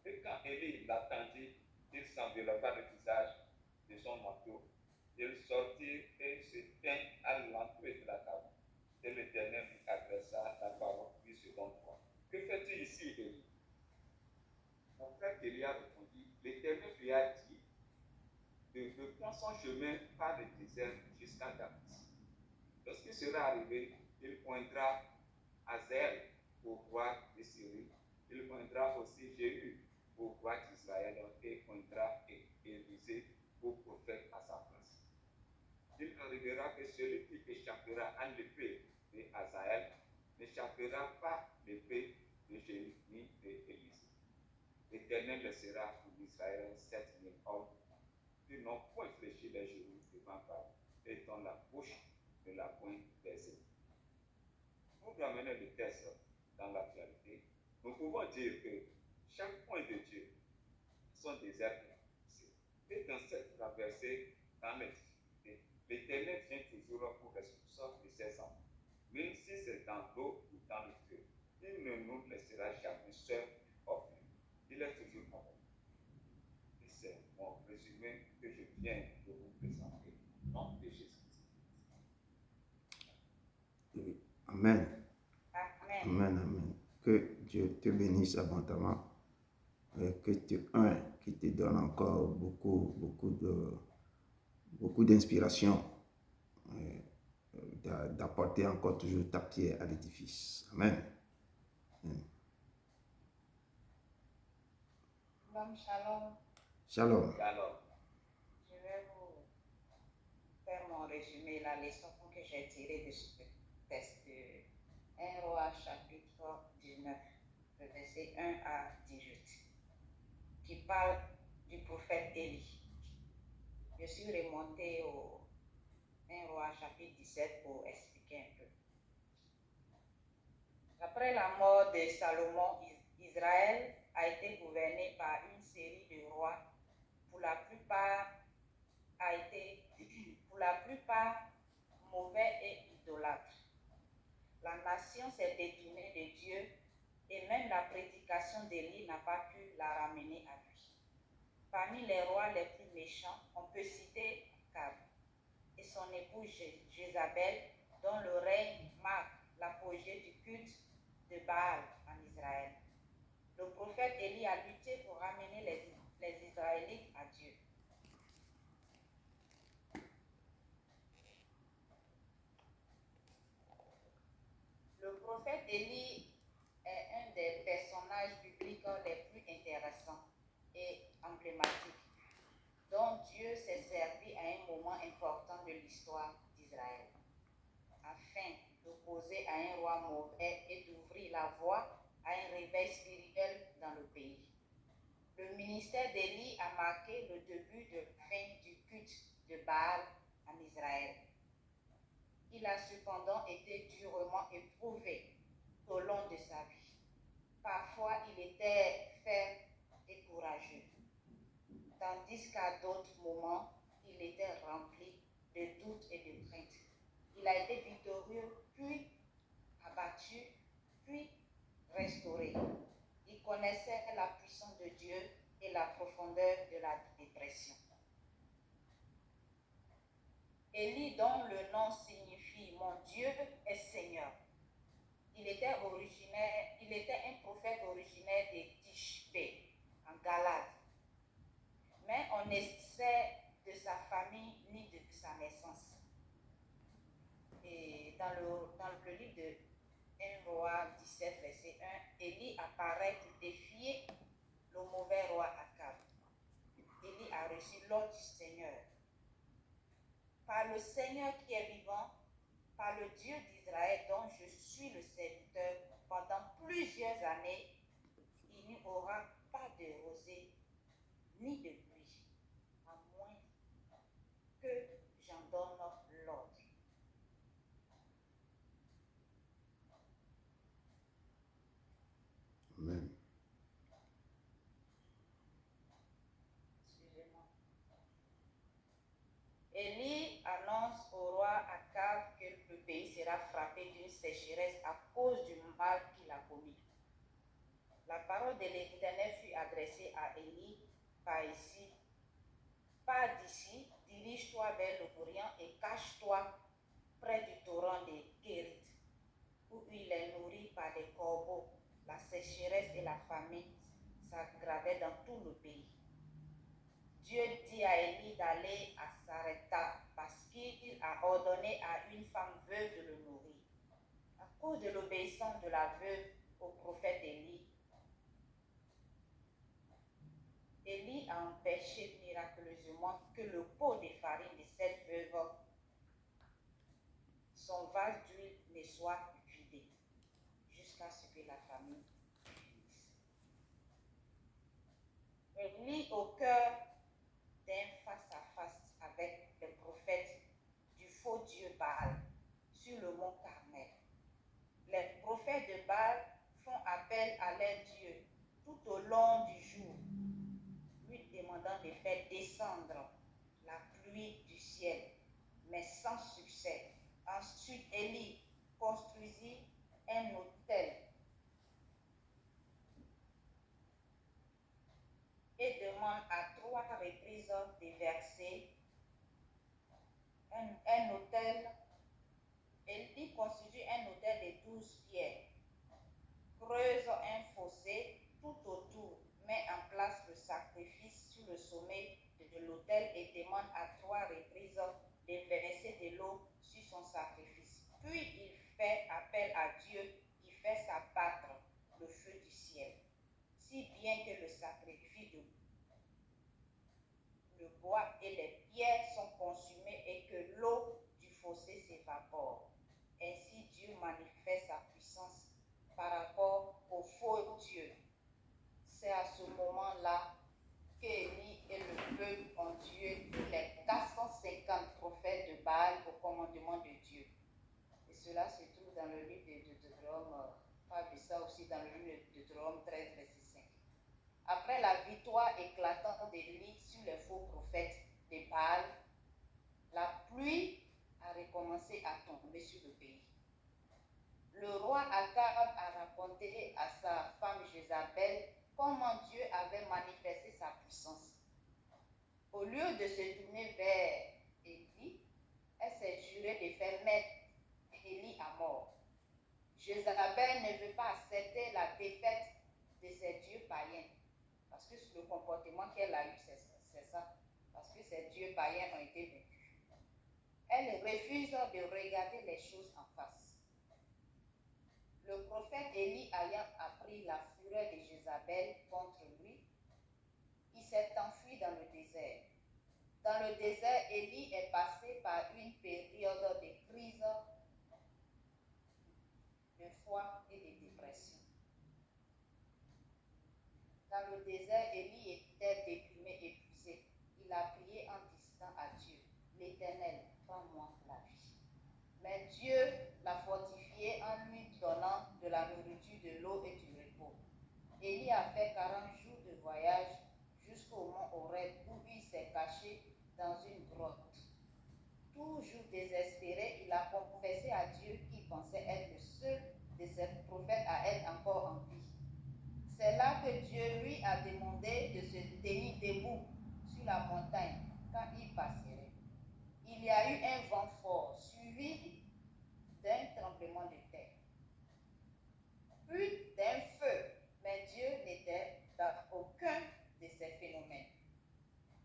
Et quand Élie l'attendit, il s'enveloppa le visage de son manteau. Il sortit et se tint à l'entrée de la table. Et l'Éternel lui adressa la parole une seconde fois. Que fais-tu ici, Élie? Mon frère Élie a répondu, l'Éternel lui a dit de prendre son chemin par le désert jusqu'à Damas. Lorsqu'il sera arrivé, il pointera Hazaël au roi de Syrie. Il pointera aussi Jéhu au roi d'Israël et pointera Élisée au prophète à sa place. Il arrivera que celui qui échappera à l'épée de Hazaël n'échappera pas l'épée de Jéhu ni d'Élisée. L'Éternel laissera pour Israël 7000 hommes qui n'ont point fléchi les genoux devant Baal et dont la bouche ne l'a point baisé. Pour ramener le texte dans l'actualité, nous pouvons dire que chaque point de Dieu sont des êtres traversés. Et dans cette traversée, dans l'Éternel vient toujours pour responsable de ses enfants. Même si c'est dans l'eau ou dans le feu, il ne nous laissera jamais seuls orphelins. Il est toujours avec nous. Et c'est mon résumé que je viens de vous présenter. Nom de Jésus. Amen. Amen. Amen, amen. Que Dieu te bénisse abondamment. Que tu qui te donne encore beaucoup d'inspiration, d'apporter encore toujours ta pierre à l'édifice. Amen. Amen. Shalom. Shalom. Alors, Je vais vous faire mon résumé, la leçon que j'ai tirée de ce texte de 1 Roi chapitre 19, le verset 1 à 18, qui parle du prophète Élie. Je suis remontée au 1 Roi chapitre 17 pour expliquer un peu. Après la mort de Salomon, Israël a été gouverné par une série de rois, pour la plupart mauvais et idolâtres. La nation s'est détournée de Dieu et même la prédication d'Élie n'a pas pu la ramener à lui. Parmi les rois les plus méchants, on peut citer Akab et son épouse Jézabel, dont le règne marque l'apogée du culte de Baal en Israël. Le prophète Élie a lutté pour ramener les Israélites à Dieu. Le prophète Élie est un des personnages bibliques les plus intéressants et emblématiques, dont Dieu s'est servi à un moment important de l'histoire d'Israël, afin d'opposer à un roi mauvais et d'ouvrir la voie à un réveil spirituel dans le pays. Le ministère d'Élie a marqué le début de la fin du culte de Baal en Israël. Il a cependant été durement éprouvé au long de sa vie. Parfois, il était ferme et courageux, tandis qu'à d'autres moments, il était rempli de doutes et de craintes. Il a été victorieux, puis abattu, puis restauré. Il connaissait la puissance de Dieu et la profondeur de la dépression. Élie, dont le nom signifie « Mon Dieu est Seigneur », il était un prophète originaire de Tishbé, en Galade. Mais on ne sait de sa famille ni de sa naissance. Et dans le livre de 1 Roi 17, verset 1, Élie apparaît pour défier le mauvais roi Akab. Élie a reçu l'ordre du Seigneur. Par le Seigneur qui est vivant, par le Dieu d'Israël dont je suis le serviteur, pendant plusieurs années, il n'y aura pas de rosée ni de pluie, à moins que j'en donne l'ordre. Amen. Excusez-moi. sera frappé d'une sécheresse à cause du mal qu'il a commis. La parole de l'Éternel fut adressée à Élie par ici. Pars d'ici, dirige-toi vers l'Orient et cache-toi près du torrent de Guérit, où il est nourri par des corbeaux. La sécheresse et la famine s'aggravaient dans tout le pays. Dieu dit à Élie d'aller à Sarepta parce qu'il a ordonné à une femme veuve de le nourrir. À cause de l'obéissance de la veuve au prophète Élie, Élie a empêché miraculeusement que le pot de farine de cette veuve, son vase d'huile, ne soit vidé jusqu'à ce que la famine finisse. Élie, au cœur d'un face-à-face avec le prophète du faux Dieu Baal sur le mont Carmel. Les prophètes de Baal font appel à leur Dieu tout au long du jour, lui demandant de faire descendre la pluie du ciel, mais sans succès. Ensuite, Élie construisit un autel et demande à 3 reprises de verser un autel. Élie constitue un autel de 12 pierres, creuse un fossé tout autour, met en place le sacrifice sur le sommet de l'autel et demande à 3 reprises de verser de l'eau sur son sacrifice. Puis il fait appel à Dieu qui fait s'abattre le feu du ciel, si bien que le sacrifice le bois et les pierres sont consumés et que l'eau du fossé s'évapore. Ainsi Dieu manifeste sa puissance par rapport au faux Dieu. C'est à ce moment-là qu'Élie et le peuple ont tué tous les 450 prophètes de Baal au commandement de Dieu. Et cela se trouve dans le livre de Deutéronome, pas de ça aussi dans le livre de Deutéronome 13, verset 5. Après la victoire éclatante d'Élie sur les faux prophètes de Baal, la pluie a recommencé à tomber sur le pays. Le roi Akab a raconté à sa femme Jézabel comment Dieu avait manifesté sa puissance. Au lieu de se tourner vers Élie, elle s'est jurée de faire mettre Élie à mort. Jézabel ne veut pas accepter la défaite de ses dieux païens, parce que le comportement qu'elle a eu, c'est ça, parce que ces dieux païens ont été vaincus. Elle refuse de regarder les choses en face. Le prophète Élie ayant appris la fureur de Jézabel contre lui, il s'est enfui dans le désert. Dans le désert, Élie est passé par une période de crise, de foi et de dépression. Dans le désert, Élie était déprimé, épuisé. Il a prié en disant à Dieu, l'Éternel, prends-moi la vie. Mais Dieu l'a fortifié en lui donnant de la nourriture, de l'eau et du repos. Élie a fait 40 jours de voyage jusqu'au mont Horeb où il s'est caché dans une grotte. Toujours désespéré, il a confessé à Dieu qu'il pensait être le seul de ses prophètes à être encore en vie. C'est là que Dieu lui a demandé de se tenir debout sur la montagne quand il passerait. Il y a eu un vent fort suivi d'un tremblement de terre, puis d'un feu, mais Dieu n'était dans aucun de ces phénomènes.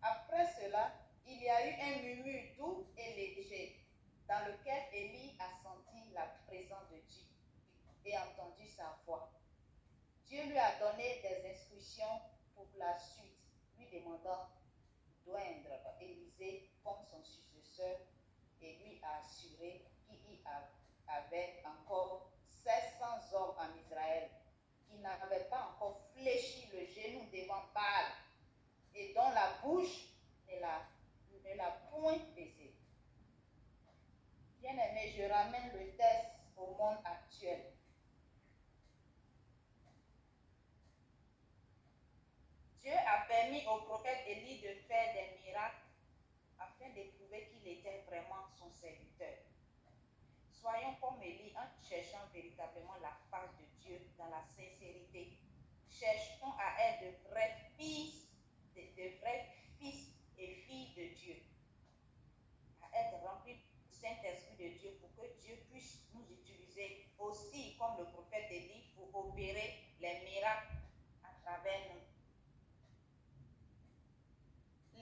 Après cela, il y a eu un murmure doux et léger dans lequel Élie a senti la présence de Dieu et entendu sa voix. Dieu lui a donné des instructions pour la suite, lui demandant d'oindre Élisée comme son successeur et lui a assuré qu'il y avait encore 700 hommes en Israël qui n'avaient pas encore fléchi le genou devant Baal et dont la bouche ne l'a point baisé. Bien-aimé, je ramène le texte au monde actuel. Dieu a permis au prophète Élie de faire des miracles afin de prouver qu'il était vraiment son serviteur. soyons comme Élie en cherchant véritablement la face de Dieu dans la sincérité. Cherchons à être de vrais fils, de vrais fils et filles de Dieu. À être remplis du Saint-Esprit de Dieu pour que Dieu puisse nous utiliser aussi, comme le prophète Élie, pour opérer les miracles à travers nous.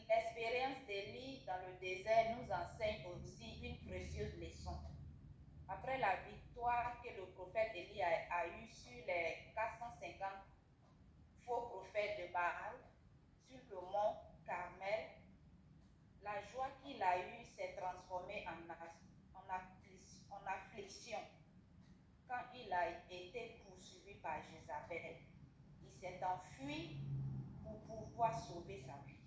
L'expérience d'Élie dans le désert nous enseigne aussi une précieuse leçon. Après la victoire que le prophète Élie a eue sur les 450 faux prophètes de Baal, sur le mont Carmel, la joie qu'il a eue s'est transformée en affliction quand il a été poursuivi par Jézabel. Il s'est enfui pour pouvoir sauver sa vie.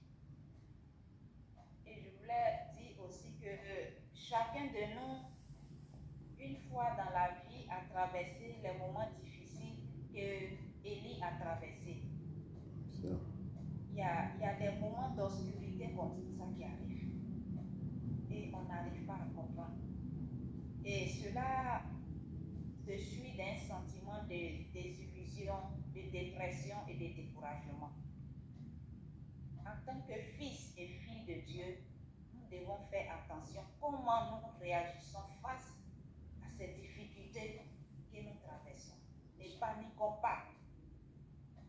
Et je voulais dire aussi que chacun de nous, une fois dans la vie, a traversé les moments difficiles que Élie a traversés. Il y a des moments d'obscurité comme ça qui arrivent. Et on n'arrive pas à comprendre. Et cela se suit d'un sentiment de désillusion, de dépression et de découragement. En tant que fils et filles de Dieu, nous devons faire attention comment nous réagissons face à ces difficultés que nous traversons. Ne paniquons pas,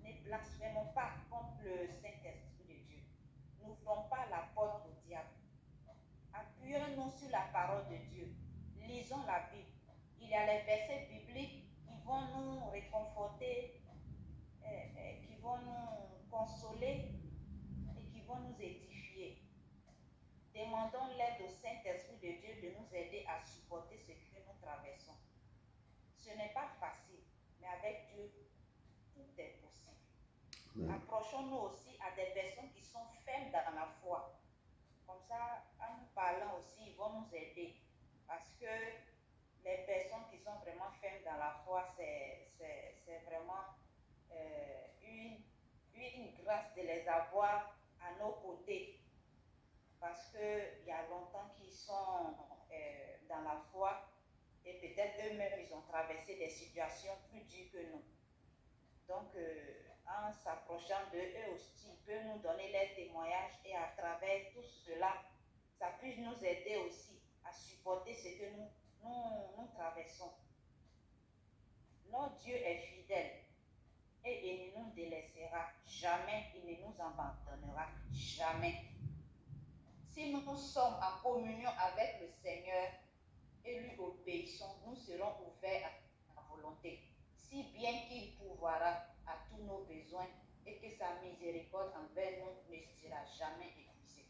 ne blasphémons pas contre le Saint-Esprit de Dieu. N'ouvrons pas la porte au diable. Appuyons-nous sur la parole de Dieu. Lisons la Bible. Il y a les versets bibliques qui vont nous réconforter, qui vont nous consoler et qui vont nous édifier. Demandons l'aide au Saint-Esprit de Dieu de nous aider à supporter ce que nous traversons. Ce n'est pas facile, mais avec Dieu, tout est possible. Approchons-nous aussi à des personnes qui sont fermes dans la foi. Comme ça, en nous parlant aussi, ils vont nous aider. Parce que les personnes qui sont vraiment fermes dans la foi, c'est vraiment une grâce de les avoir à nos côtés. Parce qu'il y a longtemps qu'ils sont dans la foi et peut-être eux-mêmes, ils ont traversé des situations plus dures que nous. Donc, en s'approchant d'eux, eux aussi, ils peuvent nous donner leurs témoignages et à travers tout cela, ça puisse nous aider aussi à supporter ce que nous traversons. Notre Dieu est fidèle et il ne nous délaissera jamais, il ne nous abandonnera jamais. Si nous sommes en communion avec le Seigneur et lui obéissons, nous serons ouverts à sa volonté, si bien qu'il pourvoira à tous nos besoins et que sa miséricorde envers nous ne sera jamais épuisée.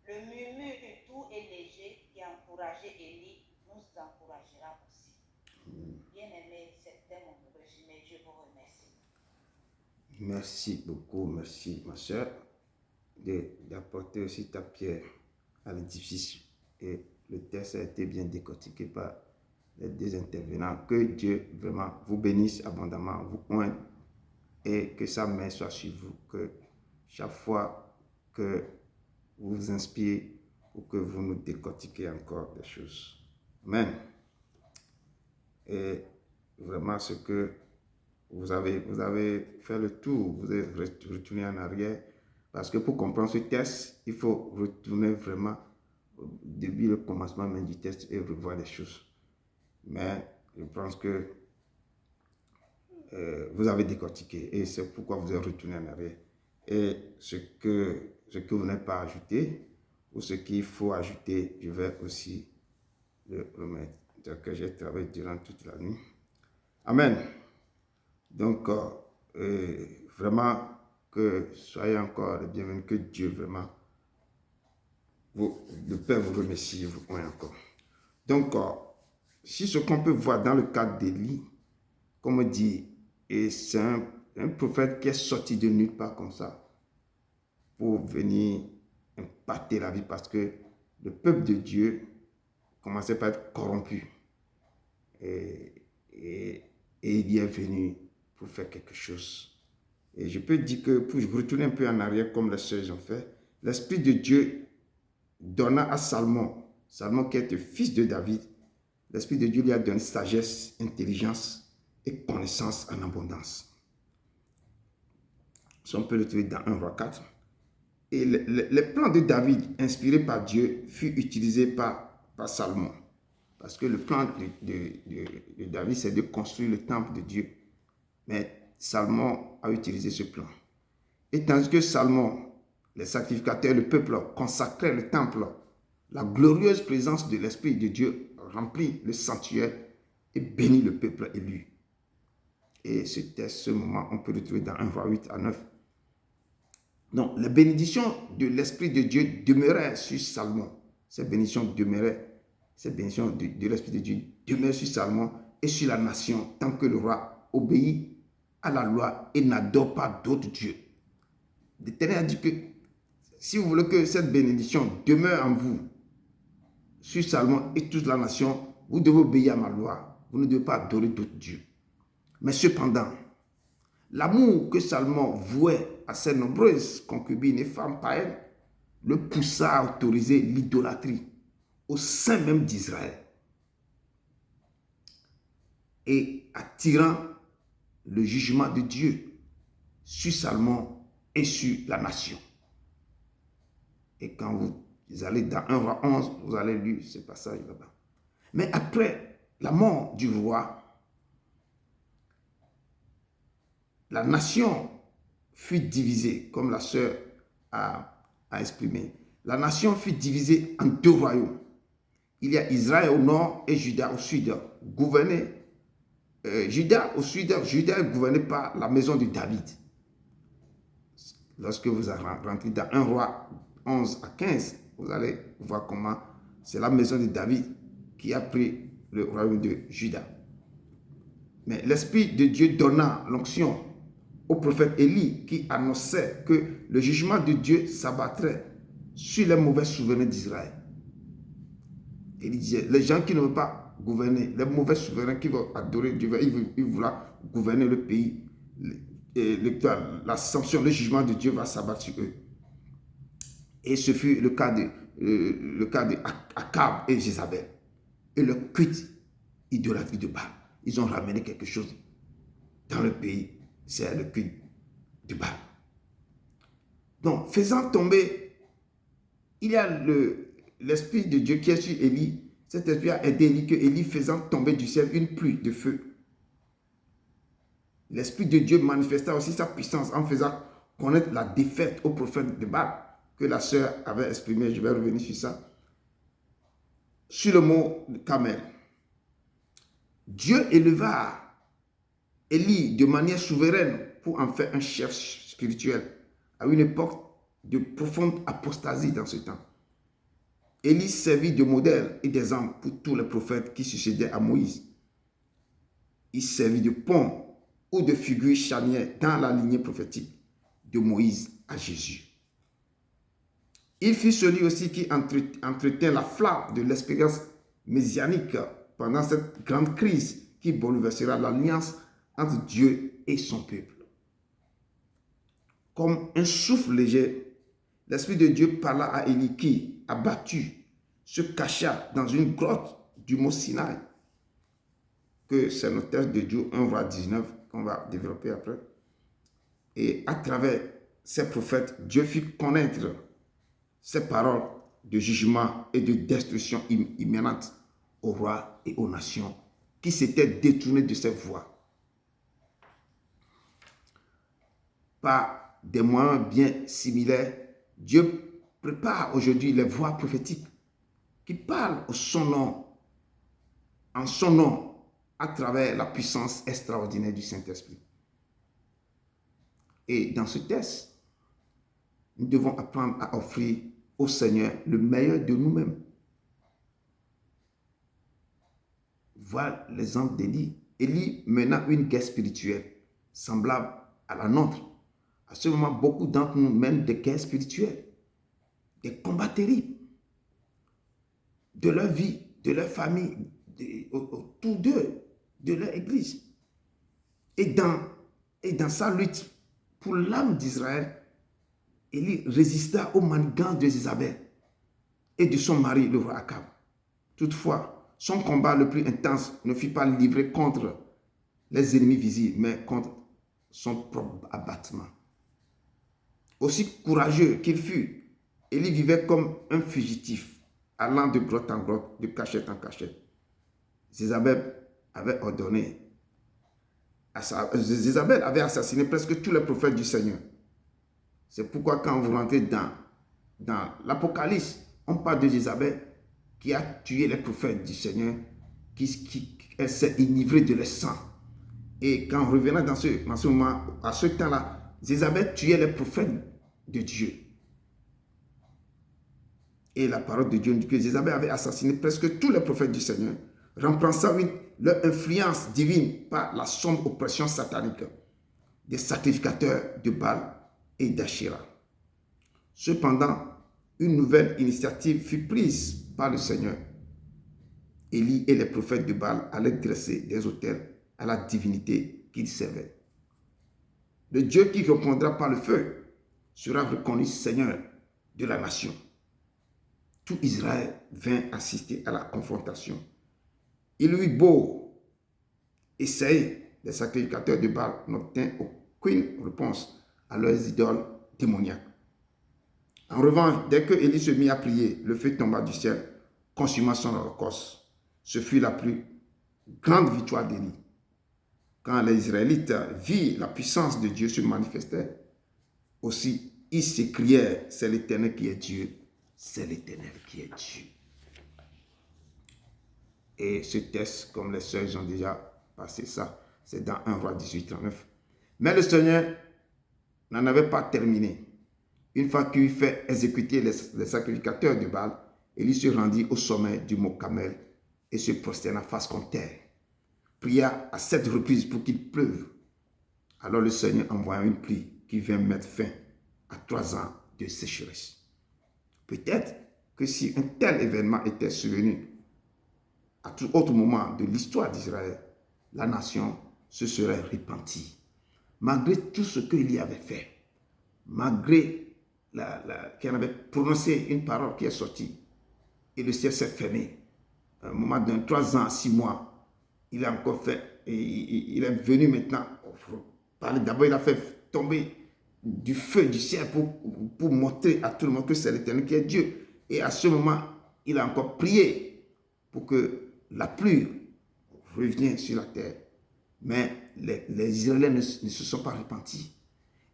Le murmure de tout est léger qui a encouragé Élie nous encouragera aussi. Bien-aimés, c'était mon résumé. Je vous remercie. Merci beaucoup, merci ma soeur d'apporter aussi ta pierre à l'édifice. Et le texte a été bien décortiqué par les deux intervenants. Que Dieu vraiment vous bénisse abondamment, vous oigne et que sa main soit sur vous. Que chaque fois que vous vous inspirez ou que vous nous décortiquez encore des choses. Amen. Et vraiment ce que vous avez fait le tour, vous êtes retourné en arrière. Parce que pour comprendre ce texte, il faut retourner vraiment depuis le commencement même du texte et revoir les choses. Mais je pense que vous avez décortiqué et c'est pourquoi vous êtes retourné en arrière. Et ce que vous n'avez pas ajouté ou ce qu'il faut ajouter, je vais aussi le remettre. Donc j'ai travaillé durant toute la nuit. Amen. Donc vraiment que soyez encore les bienvenus, que Dieu vraiment le Père vous remercie, vous oint encore. Donc si ce qu'on peut voir dans le cadre d'Élie, comme on dit, et c'est un prophète qui est sorti de nulle part comme ça pour venir impacter la vie parce que le peuple de Dieu commençait par être corrompu et il est venu pour faire quelque chose. Et je peux dire que pour retourner un peu en arrière comme les sœurs ont fait, l'Esprit de Dieu donna à Salomon qui est le fils de David, l'Esprit de Dieu lui a donné sagesse, intelligence et connaissance en abondance. Ça, on peut le trouver dans 1 Roi 4. Et les plans de David, inspirés par Dieu, furent utilisés par Salomon. Parce que le plan de David, c'est de construire le temple de Dieu. Mais Salomon a utilisé ce plan. Et tandis que Salomon, les sacrificateurs, le peuple, consacraient le temple, la glorieuse présence de l'Esprit de Dieu remplit le sanctuaire et bénit le peuple élu. Et c'était ce moment, on peut le trouver dans 1 Roi 8 à 9. Donc, les bénédictions de l'Esprit de Dieu demeuraient sur Salomon. Ces bénédictions demeuraient, ces bénédictions de l'Esprit de Dieu demeuraient sur Salomon et sur la nation, tant que le roi obéit à la loi et n'adore pas d'autres dieux. L'Éternel a dit que si vous voulez que cette bénédiction demeure en vous, sur Salomon et toute la nation, vous devez obéir à ma loi. Vous ne devez pas adorer d'autres dieux. Mais cependant, l'amour que Salomon vouait à ses nombreuses concubines et femmes païennes le poussa à autoriser l'idolâtrie au sein même d'Israël et attirant le jugement de Dieu sur Salomon et sur la nation. Et quand vous allez dans 1 Roi 11, vous allez lire ce passage là-bas. Mais après la mort du roi, la nation fut divisée, comme la sœur a exprimé. La nation fut divisée en deux royaumes. Il y a Israël au nord et Juda au sud. Juda au sud, Juda est gouverné par la maison de David. Lorsque vous rentrez dans 1 Roi 11 à 15, vous allez voir comment c'est la maison de David qui a pris le royaume de Juda. Mais l'Esprit de Dieu donna l'onction au prophète Élie qui annonçait que le jugement de Dieu s'abattrait sur les mauvais souverains d'Israël. Il disait, les gens qui ne veulent pas gouverner, les mauvais souverains qui veulent adorer Dieu, ils veulent gouverner le pays, la sanction, le jugement de Dieu va s'abattre sur eux. Et ce fut le cas de Akab et Jézabel. Et le culte idolâtrie de Baal. Ils ont ramené quelque chose dans le pays. C'est le culte de Baal. Donc, faisant tomber, il y a l'Esprit de Dieu qui est sur Élie. Cet esprit a aidé Élie, que Élie faisant tomber du ciel une pluie de feu. L'Esprit de Dieu manifesta aussi sa puissance en faisant connaître la défaite au prophète de Baal que la sœur avait exprimé. Je vais revenir sur ça. Sur le mot Carmel. Dieu éleva Élie de manière souveraine pour en faire un chef spirituel à une époque de profonde apostasie dans ce temps. Élie servit de modèle et d'exemple pour tous les prophètes qui succédaient à Moïse. Il servit de pont ou de figure charnière dans la lignée prophétique de Moïse à Jésus. Il fut celui aussi qui entretint la flamme de l'expérience messianique pendant cette grande crise qui bouleversera l'alliance entre Dieu et son peuple. Comme un souffle léger, l'Esprit de Dieu parla à Élie qui, abattu, se cacha dans une grotte du mont Sinaï, que c'est notre texte de Dieu 1 Roi 19 qu'on va développer après. Et à travers ces prophètes, Dieu fit connaître ses paroles de jugement et de destruction imminente aux rois et aux nations qui s'étaient détournés de ses voies. Par des moyens bien similaires, Dieu prépare aujourd'hui les voix prophétiques qui parlent en son nom, à travers la puissance extraordinaire du Saint-Esprit. Et dans ce texte, nous devons apprendre à offrir au Seigneur le meilleur de nous-mêmes. Voilà l'exemple d'Élie. Élie mena une guerre spirituelle semblable à la nôtre. À ce moment, beaucoup d'entre nous mènent des guerres spirituelles, des combats terribles de leur vie, de leur famille, autour d'eux, de leur église. Et dans sa lutte pour l'âme d'Israël, Élie résista aux manigances de Jézabel et de son mari, le roi Akab. Toutefois, son combat le plus intense ne fut pas livré contre les ennemis visibles, mais contre son propre abattement. Aussi courageux qu'il fut, Élie vivait comme un fugitif, allant de grotte en grotte, de cachette en cachette. Jézabel avait assassiné presque tous les prophètes du Seigneur. C'est pourquoi quand vous rentrez dans l'Apocalypse, on parle de Jézabel qui a tué les prophètes du Seigneur, elle s'est enivrée de leur sang. Et quand on revenait dans ce moment, à ce temps-là, Jézabel tuait les prophètes de Dieu. Et la parole de Dieu dit que Jézabel avait assassiné presque tous les prophètes du Seigneur, remplaçant leur influence divine par la sombre oppression satanique des sacrificateurs de Baal et d'Ashéra. Cependant, une nouvelle initiative fut prise par le Seigneur. Élie et les prophètes de Baal allaient dresser des autels à la divinité qu'ils servaient. Le Dieu qui répondra par le feu sera reconnu Seigneur de la nation. Tout Israël vint assister à la confrontation. Il eut beau essayer, les sacrificateurs de Baal n'obtinrent aucune réponse à leurs idoles démoniaques. En revanche, dès que Élie se mit à prier, le feu tomba du ciel, consumant son holocauste. Ce fut la plus grande victoire d'Élie. Quand les Israélites virent la puissance de Dieu se manifester, aussi ils s'écrièrent, c'est l'Éternel qui est Dieu, c'est l'Éternel qui est Dieu. Et ce texte, comme les sœurs ont déjà passé ça, c'est dans 1 Roi 18:39. Mais le Seigneur n'en avait pas terminé. Une fois qu'il eut fait exécuter les sacrificateurs de Baal, Élie se rendit au sommet du mont Carmel et se prosterna face contre terre. Pria à 7 reprises pour qu'il pleuve. Alors le Seigneur envoya une pluie qui vint mettre fin à 3 ans de sécheresse. Peut-être que si un tel événement était survenu à tout autre moment de l'histoire d'Israël, la nation se serait repentie. Malgré tout ce qu'il y avait fait, malgré qu'il avait prononcé une parole qui est sortie, et le ciel s'est fermé. À un moment de 3 ans, 6 mois, il a encore fait, et il est venu maintenant parler. D'abord, il a fait tomber du feu du ciel pour montrer à tout le monde que c'est l'Éternel qui est Dieu. Et à ce moment, il a encore prié pour que la pluie revienne sur la terre. Mais les Israéliens ne se sont pas repentis.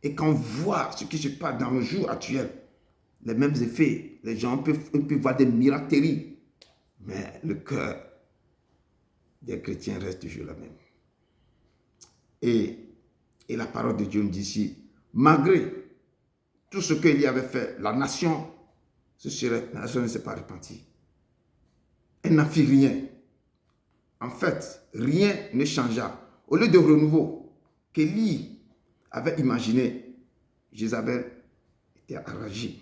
Et quand on voit ce qui se passe dans le jour actuel, les mêmes effets, les gens peuvent voir des miracles terribles. Mais le cœur des chrétiens reste toujours le même. Et la parole de Dieu nous dit ici, malgré tout ce qu'il y avait fait, la nation ne s'est pas repentie. Elle n'a fait rien. En fait, rien ne changea. Au lieu de renouveau qu'Élie avait imaginé, Jézabel était enragée.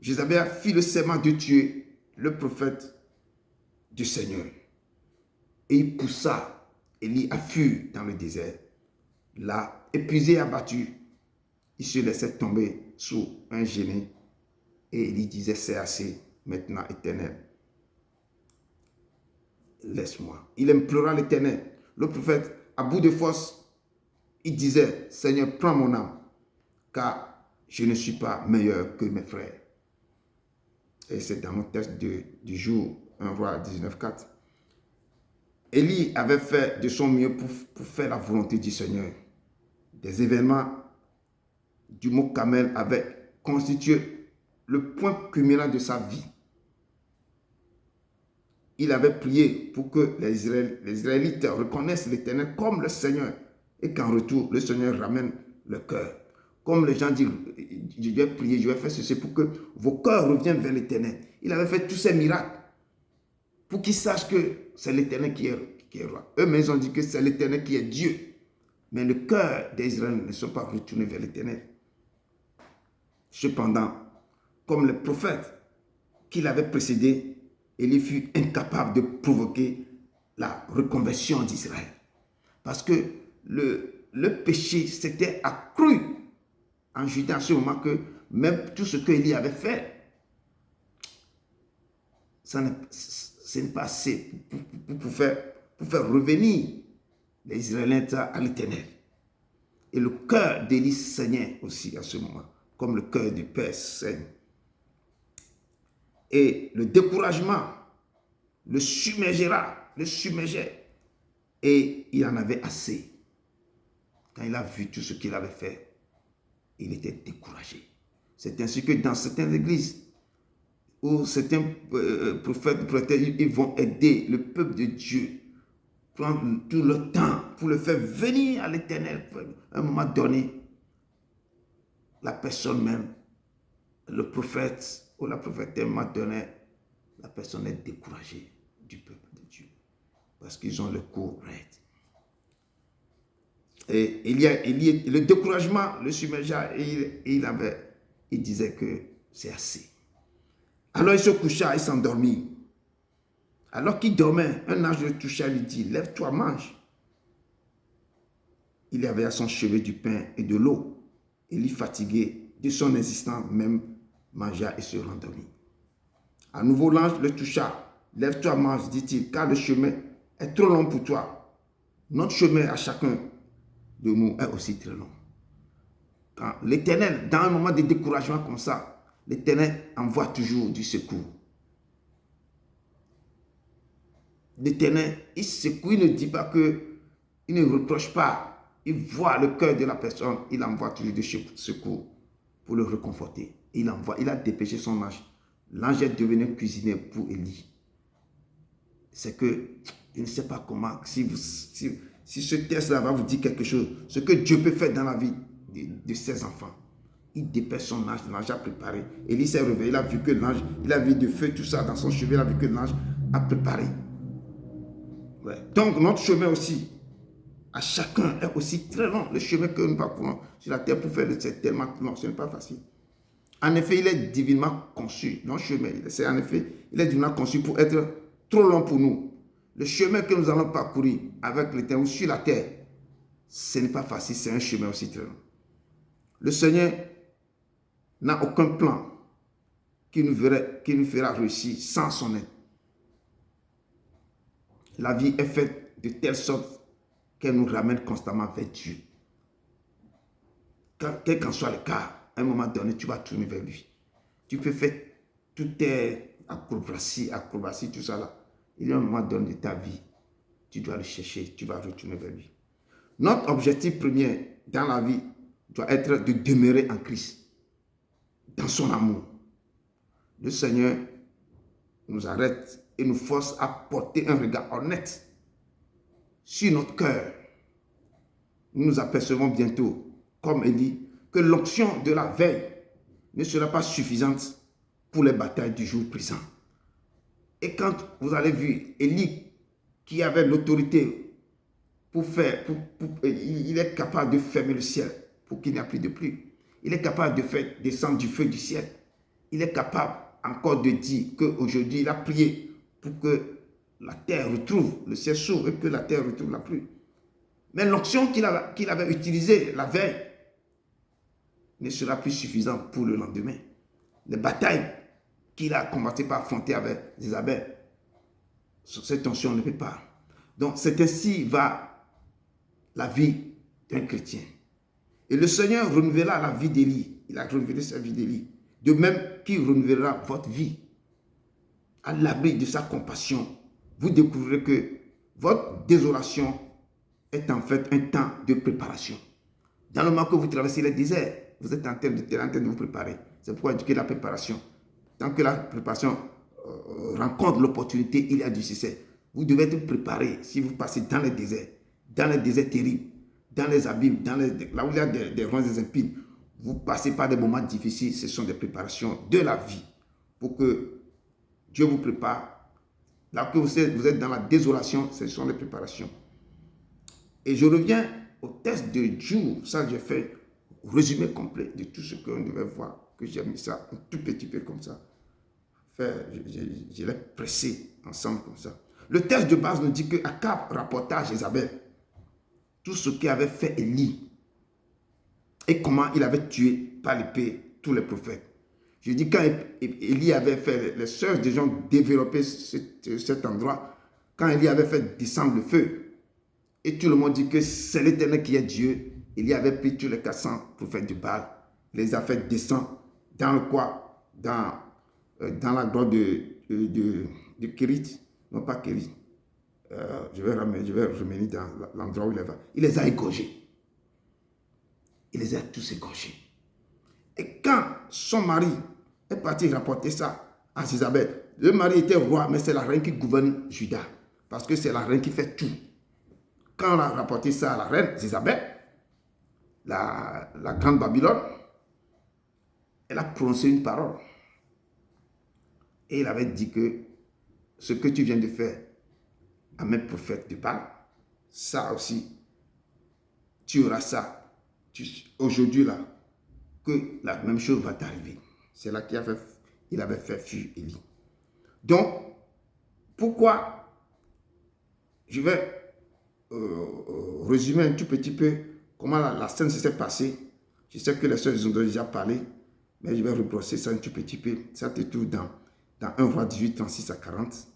Jézabel fit le serment de tuer le prophète du Seigneur. Et il poussa Élie à fuir dans le désert. Là, épuisé et abattu, il se laissait tomber sous un genet. Et Élie disait, c'est assez, maintenant, Éternel, laisse-moi. Il implora l'Éternel. Le prophète, à bout de force, il disait, Seigneur, prends mon âme, car je ne suis pas meilleur que mes frères. Et c'est dans notre texte du jour, 1 Roi 19:4. Élie avait fait de son mieux pour faire la volonté du Seigneur. Des événements du mont Carmel avaient constitué le point culminant de sa vie. Il avait prié pour que les Israélites reconnaissent l'Éternel comme le Seigneur et qu'en retour, le Seigneur ramène le cœur. Comme les gens disent, je vais prier, je vais faire ceci pour que vos cœurs reviennent vers l'Éternel. Il avait fait tous ces miracles pour qu'ils sachent que c'est l'Éternel qui est roi. Eux-mêmes, ils ont dit que c'est l'Éternel qui est Dieu. Mais le cœur des Israéliens ne sont pas retournés vers l'Éternel. Cependant, comme les prophètes qui l'avaient précédé, Élie fut incapable de provoquer la reconversion d'Israël. Parce que le péché s'était accru en Judée à ce moment que même tout ce que Élie avait fait, ce ce n'est pas assez pour faire revenir les Israélites à l'Éternel. Et le cœur d'Élie saignait aussi à ce moment, comme le cœur du Père saigne. Et le découragement le submergeait. Et il en avait assez. Quand il a vu tout ce qu'il avait fait, il était découragé. C'est ainsi que dans certaines églises, où certains prophètes, ils vont aider le peuple de Dieu, prendre tout le temps pour le faire venir à l'Éternel. À un moment donné, la personne même, le prophète ou la prophétesse, à un moment donné, la personne est découragée du peuple de Dieu parce qu'ils ont le cou raide. Et le découragement le submergea et il disait que c'est assez. Alors il se coucha, il s'endormit. Alors qu'il dormait, un ange le toucha et lui dit, lève-toi, mange. Il y avait à son chevet du pain et de l'eau. Élie, fatigué de son existence même, mangea et se rendormit. À nouveau, l'ange le toucha. Lève-toi, mange, dit-il, car le chemin est trop long pour toi. Notre chemin à chacun de nous est aussi très long. Quand l'Éternel, dans un moment de découragement comme ça, l'Éternel envoie toujours du secours. L'Éternel, il secoue, il ne dit pas que, il ne reproche pas, il voit le cœur de la personne, il envoie toujours du secours pour le réconforter. Il a dépêché son ange. L'ange est devenu cuisinier pour Élie. C'est que, je ne sais pas comment, si ce texte-là va vous dire quelque chose, ce que Dieu peut faire dans la vie de ses enfants. Il dépêche son ange, l'ange a préparé. Élie s'est réveillé, il a vu que l'ange, il a vu du feu, tout ça dans son chevet, il a vu que l'ange a préparé. Ouais. Donc notre chemin aussi, à chacun, est aussi très long. Le chemin que nous parcourons sur la terre pour faire, c'est tellement long, ce n'est pas facile. En effet, il est divinement conçu. Notre chemin, il est divinement conçu pour être trop long pour nous. Le chemin que nous allons parcourir avec l'Éternel sur la terre, ce n'est pas facile, c'est un chemin aussi très long. Le Seigneur n'a aucun plan qui nous fera réussir sans son aide. La vie est faite de telle sorte qu'elle nous ramène constamment vers Dieu. Quel qu'en soit le cas, à un moment donné, tu vas tourner vers lui. Tu peux faire toutes tes acrobaties, tout ça là. Il y a un moment donné de ta vie, tu dois le chercher, tu vas retourner vers lui. Notre objectif premier dans la vie doit être de demeurer en Christ, dans son amour. Le Seigneur nous arrête et nous force à porter un regard honnête sur notre cœur. Nous nous apercevons bientôt, comme Élie, que l'onction de la veille ne sera pas suffisante pour les batailles du jour présent. Et quand vous allez voir Élie, qui avait l'autorité il est capable de fermer le ciel pour qu'il n'y ait plus de pluie. Il est capable de faire descendre du feu du ciel. Il est capable encore de dire qu'aujourd'hui, il a prié pour que la terre retrouve, le ciel s'ouvre et que la terre retrouve la pluie. Mais l'onction qu'il avait utilisée la veille ne sera plus suffisante pour le lendemain. Les batailles qu'il a combattues par affronter avec Isabelle, cette onction ne peut pas. Donc c'est ainsi va la vie d'un chrétien. Et le Seigneur renouvellera la vie d'Élie. Il a renouvelé sa vie d'Élie. De même qu'il renouvellera votre vie. À l'abri de sa compassion, vous découvrirez que votre désolation est en fait un temps de préparation. Dans le moment que vous traversez le désert, vous êtes en train de vous préparer. C'est pourquoi je dis que la préparation, tant que la préparation rencontre l'opportunité, il y a du succès. Vous devez être préparé si vous passez dans le désert terribles, dans les abîmes, là où il y a des ronces et des épines. Vous passez par des moments difficiles, ce sont des préparations de la vie pour que Dieu vous prépare. Là que vous êtes dans la désolation, ce sont des préparations. Et je reviens au test de jour. Ça, j'ai fait un résumé complet de tout ce qu'on devait voir, que j'ai mis ça un tout petit peu comme ça. Je l'ai pressé ensemble comme ça. Le texte de base nous dit que Akab rapporta à Jézabel tout ce qu'avait fait Élie et comment il avait tué par l'épée tous les prophètes. Je dis quand Élie avait fait, les sœurs des gens développaient cet endroit, quand Élie avait fait descendre le feu, et tout le monde dit que c'est l'Éternel qui est Dieu, Élie avait pris tous les 400 prophètes de Baal, les a fait descendre dans le quoi, dans la grotte de Kérit, non pas Kérit, je vais revenir dans l'endroit où il est. Il les a égorgés. Il les a tous égorgés. Et quand son mari est parti rapporter ça à Isabelle, le mari était roi, mais c'est la reine qui gouverne Juda. Parce que c'est la reine qui fait tout. Quand on a rapporté ça à la reine Isabelle, la grande Babylone, elle a prononcé une parole. Et il avait dit que ce que tu viens de faire à mes prophètes de Baal, ça aussi, tu auras ça. Aujourd'hui là, que la même chose va t'arriver. C'est là qu'il avait fait fuir Élie. Donc, pourquoi je vais résumer un tout petit peu comment la scène s'est passée. Je sais que les soeurs ont déjà parlé, mais je vais rebrosser ça un tout petit peu. Ça te trouve dans 1 Roi 18, 36 à 40,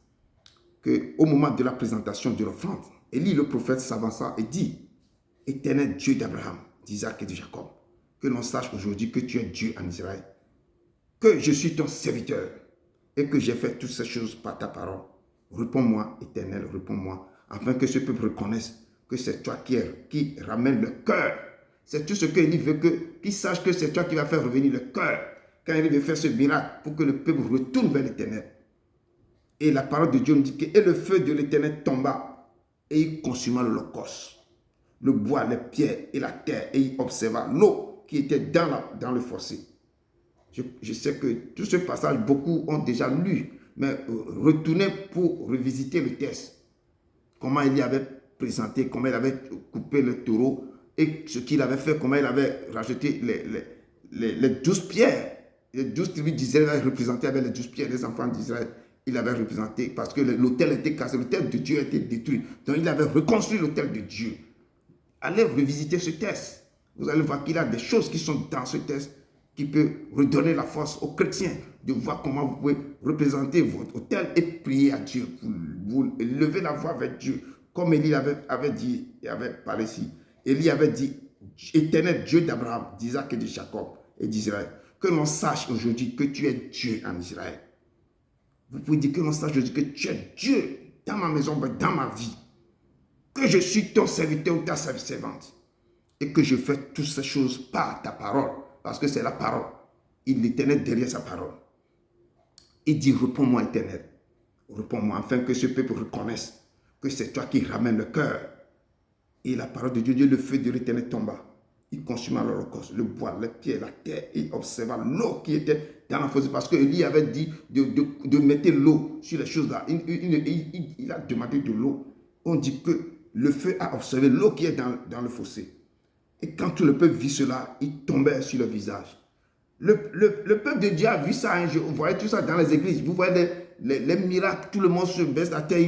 qu'au moment de la présentation de l'offrande, Élie le prophète s'avança et dit, Éternel Dieu d'Abraham, d'Isaac et de Jacob, que l'on sache aujourd'hui que tu es Dieu en Israël, que je suis ton serviteur et que j'ai fait toutes ces choses par ta parole. Réponds-moi, Éternel, réponds-moi, afin que ce peuple reconnaisse que c'est toi qui ramène le cœur. C'est tout ce qu'Élie veut, qu'il sache que c'est toi qui vas faire revenir le cœur. Quand il veut faire ce miracle pour que le peuple retourne vers l'Éternel. Et la parole de Dieu nous dit que et le feu de l'Éternel tomba et il consuma l'holocauste, le bois, les pierres et la terre, et il observa l'eau qui était dans le fossé. Je sais que tout ce passage, beaucoup ont déjà lu, mais retournez pour revisiter le texte. Comment il y avait présenté, comment il avait coupé le taureau et ce qu'il avait fait, comment il avait rajouté les 12 pierres. Les 12 tribus d'Israël représentées avec les 12 pierres, les enfants d'Israël. Il avait représenté parce que l'autel était cassé, l'autel de Dieu était détruit. Donc il avait reconstruit l'autel de Dieu. Allez revisiter ce texte. Vous allez voir qu'il y a des choses qui sont dans ce texte qui peuvent redonner la force aux chrétiens de voir comment vous pouvez représenter votre autel et prier à Dieu. Vous levez la voix vers Dieu. Comme Élie avait dit et avait parlé ici. Élie avait dit, Éternel Dieu d'Abraham, d'Isaac et de Jacob et d'Israël, que l'on sache aujourd'hui que tu es Dieu en Israël. Vous pouvez dire que l'on sache aujourd'hui que tu es Dieu dans ma maison, dans ma vie. Que je suis ton serviteur ou ta servante. Et que je fais toutes ces choses par ta parole. Parce que c'est la parole. Il l'Éternel derrière sa parole. Il dit, réponds-moi Éternel. Réponds-moi afin que ce peuple reconnaisse que c'est toi qui ramènes le cœur. Et la parole de Dieu, le feu de l'Éternel tomba. Il consuma l'holocauste, le bois, les pierres, la terre. Et il observa l'eau qui était dans la fosse. Parce qu'il avait dit de mettre l'eau sur les choses là. Il a demandé de l'eau. On dit que le feu a observé l'eau qui est dans le fossé. Et quand tout le peuple vit cela, il tombait sur le visage. Le peuple de Dieu a vu ça. Hein, vous voyez tout ça dans les églises. Vous voyez les miracles. Tout le monde se baisse la terre.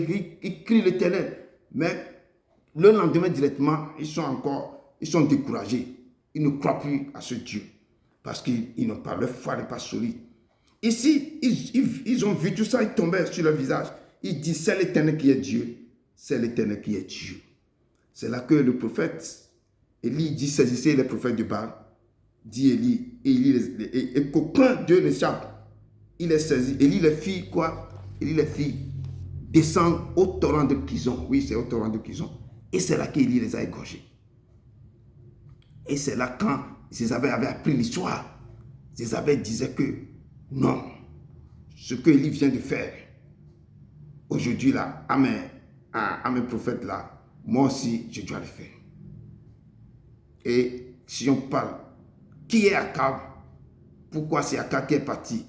Il crie l'Éternel. Mais le lendemain directement, ils sont découragés. Ils ne croient plus à ce Dieu. Parce qu'ils n'ont pas, leur foi n'est pas solide. Ici, ils ont vu tout ça. Ils tombaient sur le visage. Ils disent, c'est l'Éternel qui est Dieu. C'est l'Éternel qui est Dieu. C'est là que le prophète Élie dit, saisissez les prophètes de Baal, dit Élie, et qu'aucun d'eux n'échappe. Il les saisit. Élie les fit quoi? Élie les fit descendre au torrent de Kison. Oui, c'est au torrent de Kison. Et c'est là qu'Élie les a égorgés. Et c'est là quand Jézabel avait appris l'histoire. Jézabel disait que non, ce que Élie vient de faire, aujourd'hui là, à mes prophètes là, moi aussi, je dois le faire. Et si on parle, qui est Akab? Pourquoi c'est Akab qui est parti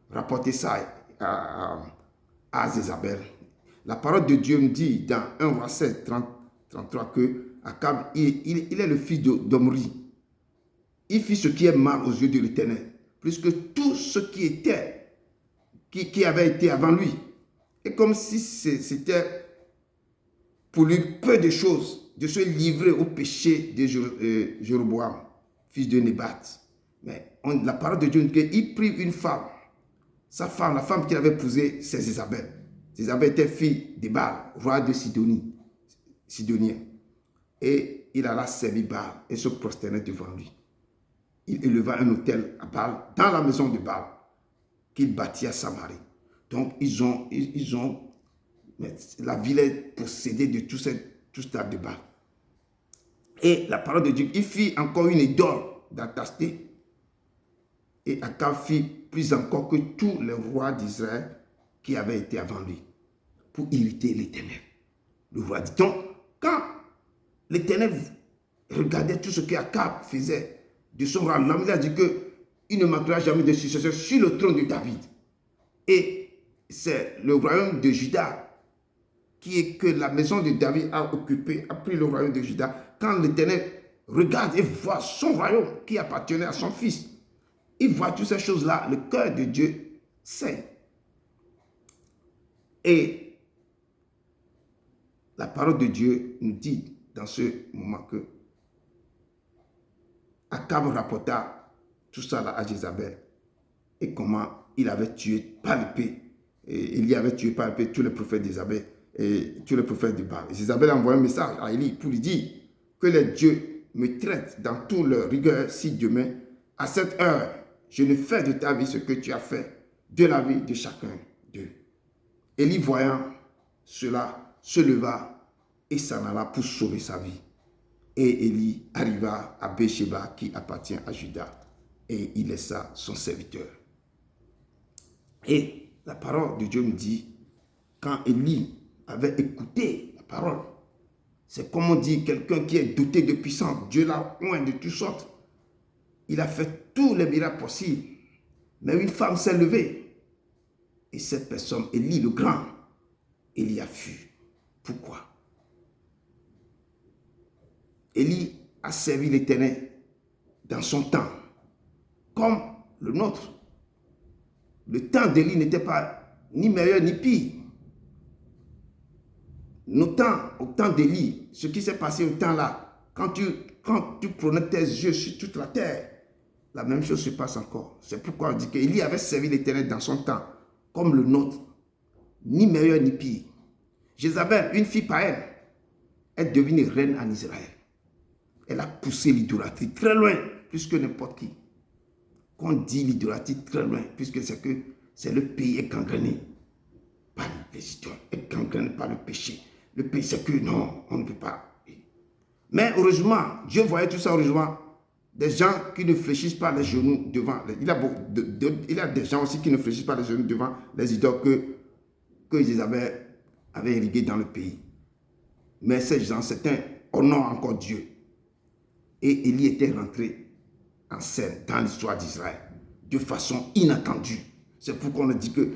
rapporter ça à Jézabel? La parole de Dieu me dit dans 1 Roi 16, 33 que Akab, il est le fils d'Omri. Il fit ce qui est mal aux yeux de l'Éternel, plus que tout ce qui avait été avant lui. Et comme si c'était pour lui peu de choses de se livrer au péché de Jéroboam, fils de Nébat. Mais la parole de Dieu nous dit qu'il prit une femme. Sa femme, la femme qu'il avait épousée, c'est Isabelle. Isabelle était fille de Baal, roi de Sidonie, Sidonien. Et il alla servir Baal et se prosternait devant lui. Il éleva un autel à Baal, dans la maison de Baal, qu'il bâtit à Samarie. Donc, la ville est possédée de tout ça de Baal. Et la parole de Dieu, il fit encore une idole d'Astarté. Et Akab fit plus encore que tous les rois d'Israël qui avaient été avant lui, pour irriter l'Éternel. Le roi dit donc, quand l'Éternel regardait tout ce qu'Akab faisait de son roi, il a dit qu'il ne manquera jamais de successeur sur le trône de David. Et c'est le royaume de Juda que la maison de David a occupé, a pris le royaume de Juda. Quand l'Éternel regarde et voit son royaume qui appartenait à son fils, il voit toutes ces choses-là, le cœur de Dieu sait. Et la parole de Dieu nous dit dans ce moment que Akab rapporta tout ça là à Jézabel et comment il avait tué par l'épée. Et Élie avait tué par l'épée tous les prophètes d'Isabelle et tous les prophètes de Baal. Jézabel a envoyé un message à Élie pour lui dire que les dieux me traitent dans toute leur rigueur si demain, à cette heure, je ne fais de ta vie ce que tu as fait de la vie de chacun d'eux. Élie, voyant cela, se leva et s'en alla pour sauver sa vie. Et Élie arriva à Béersheba qui appartient à Juda et il laissa son serviteur. Et la parole de Dieu nous dit, quand Élie avait écouté la parole, c'est comme on dit quelqu'un qui est doté de puissance. Dieu l'a oint de toutes sortes. Il a fait tous les miracles possibles. Mais une femme s'est levée. Et cette personne, Élie le grand, Élie a fui. Pourquoi? Élie a servi l'Éternel dans son temps, comme le nôtre. Le temps d'Élie n'était pas ni meilleur ni pire. Au temps d'Élie, ce qui s'est passé au temps là, quand tu prenais tes yeux sur toute la terre, la même chose se passe encore. C'est pourquoi on dit qu'Élie avait servi l'Éternel dans son temps, comme le nôtre, ni meilleur ni pire. Jézabel, une fille païenne, est devenue reine en Israël. Elle a poussé l'idolâtrie très loin, plus que n'importe qui. Quand on dit l'idolâtrie très loin, puisque c'est le pays est gangréné par les idoles, est gangréné par le péché. Le péché, c'est que non, on ne peut pas. Mais heureusement, Dieu voyait tout ça, heureusement, des gens qui ne fléchissent pas les genoux devant. Il y a des gens aussi qui ne fléchissent pas les genoux devant les idoles que Isabelle avait irriguées dans le pays. Mais ces gens, certains honorent encore Dieu. Et Élie était rentré en scène dans l'histoire d'Israël de façon inattendue. C'est pourquoi on a dit que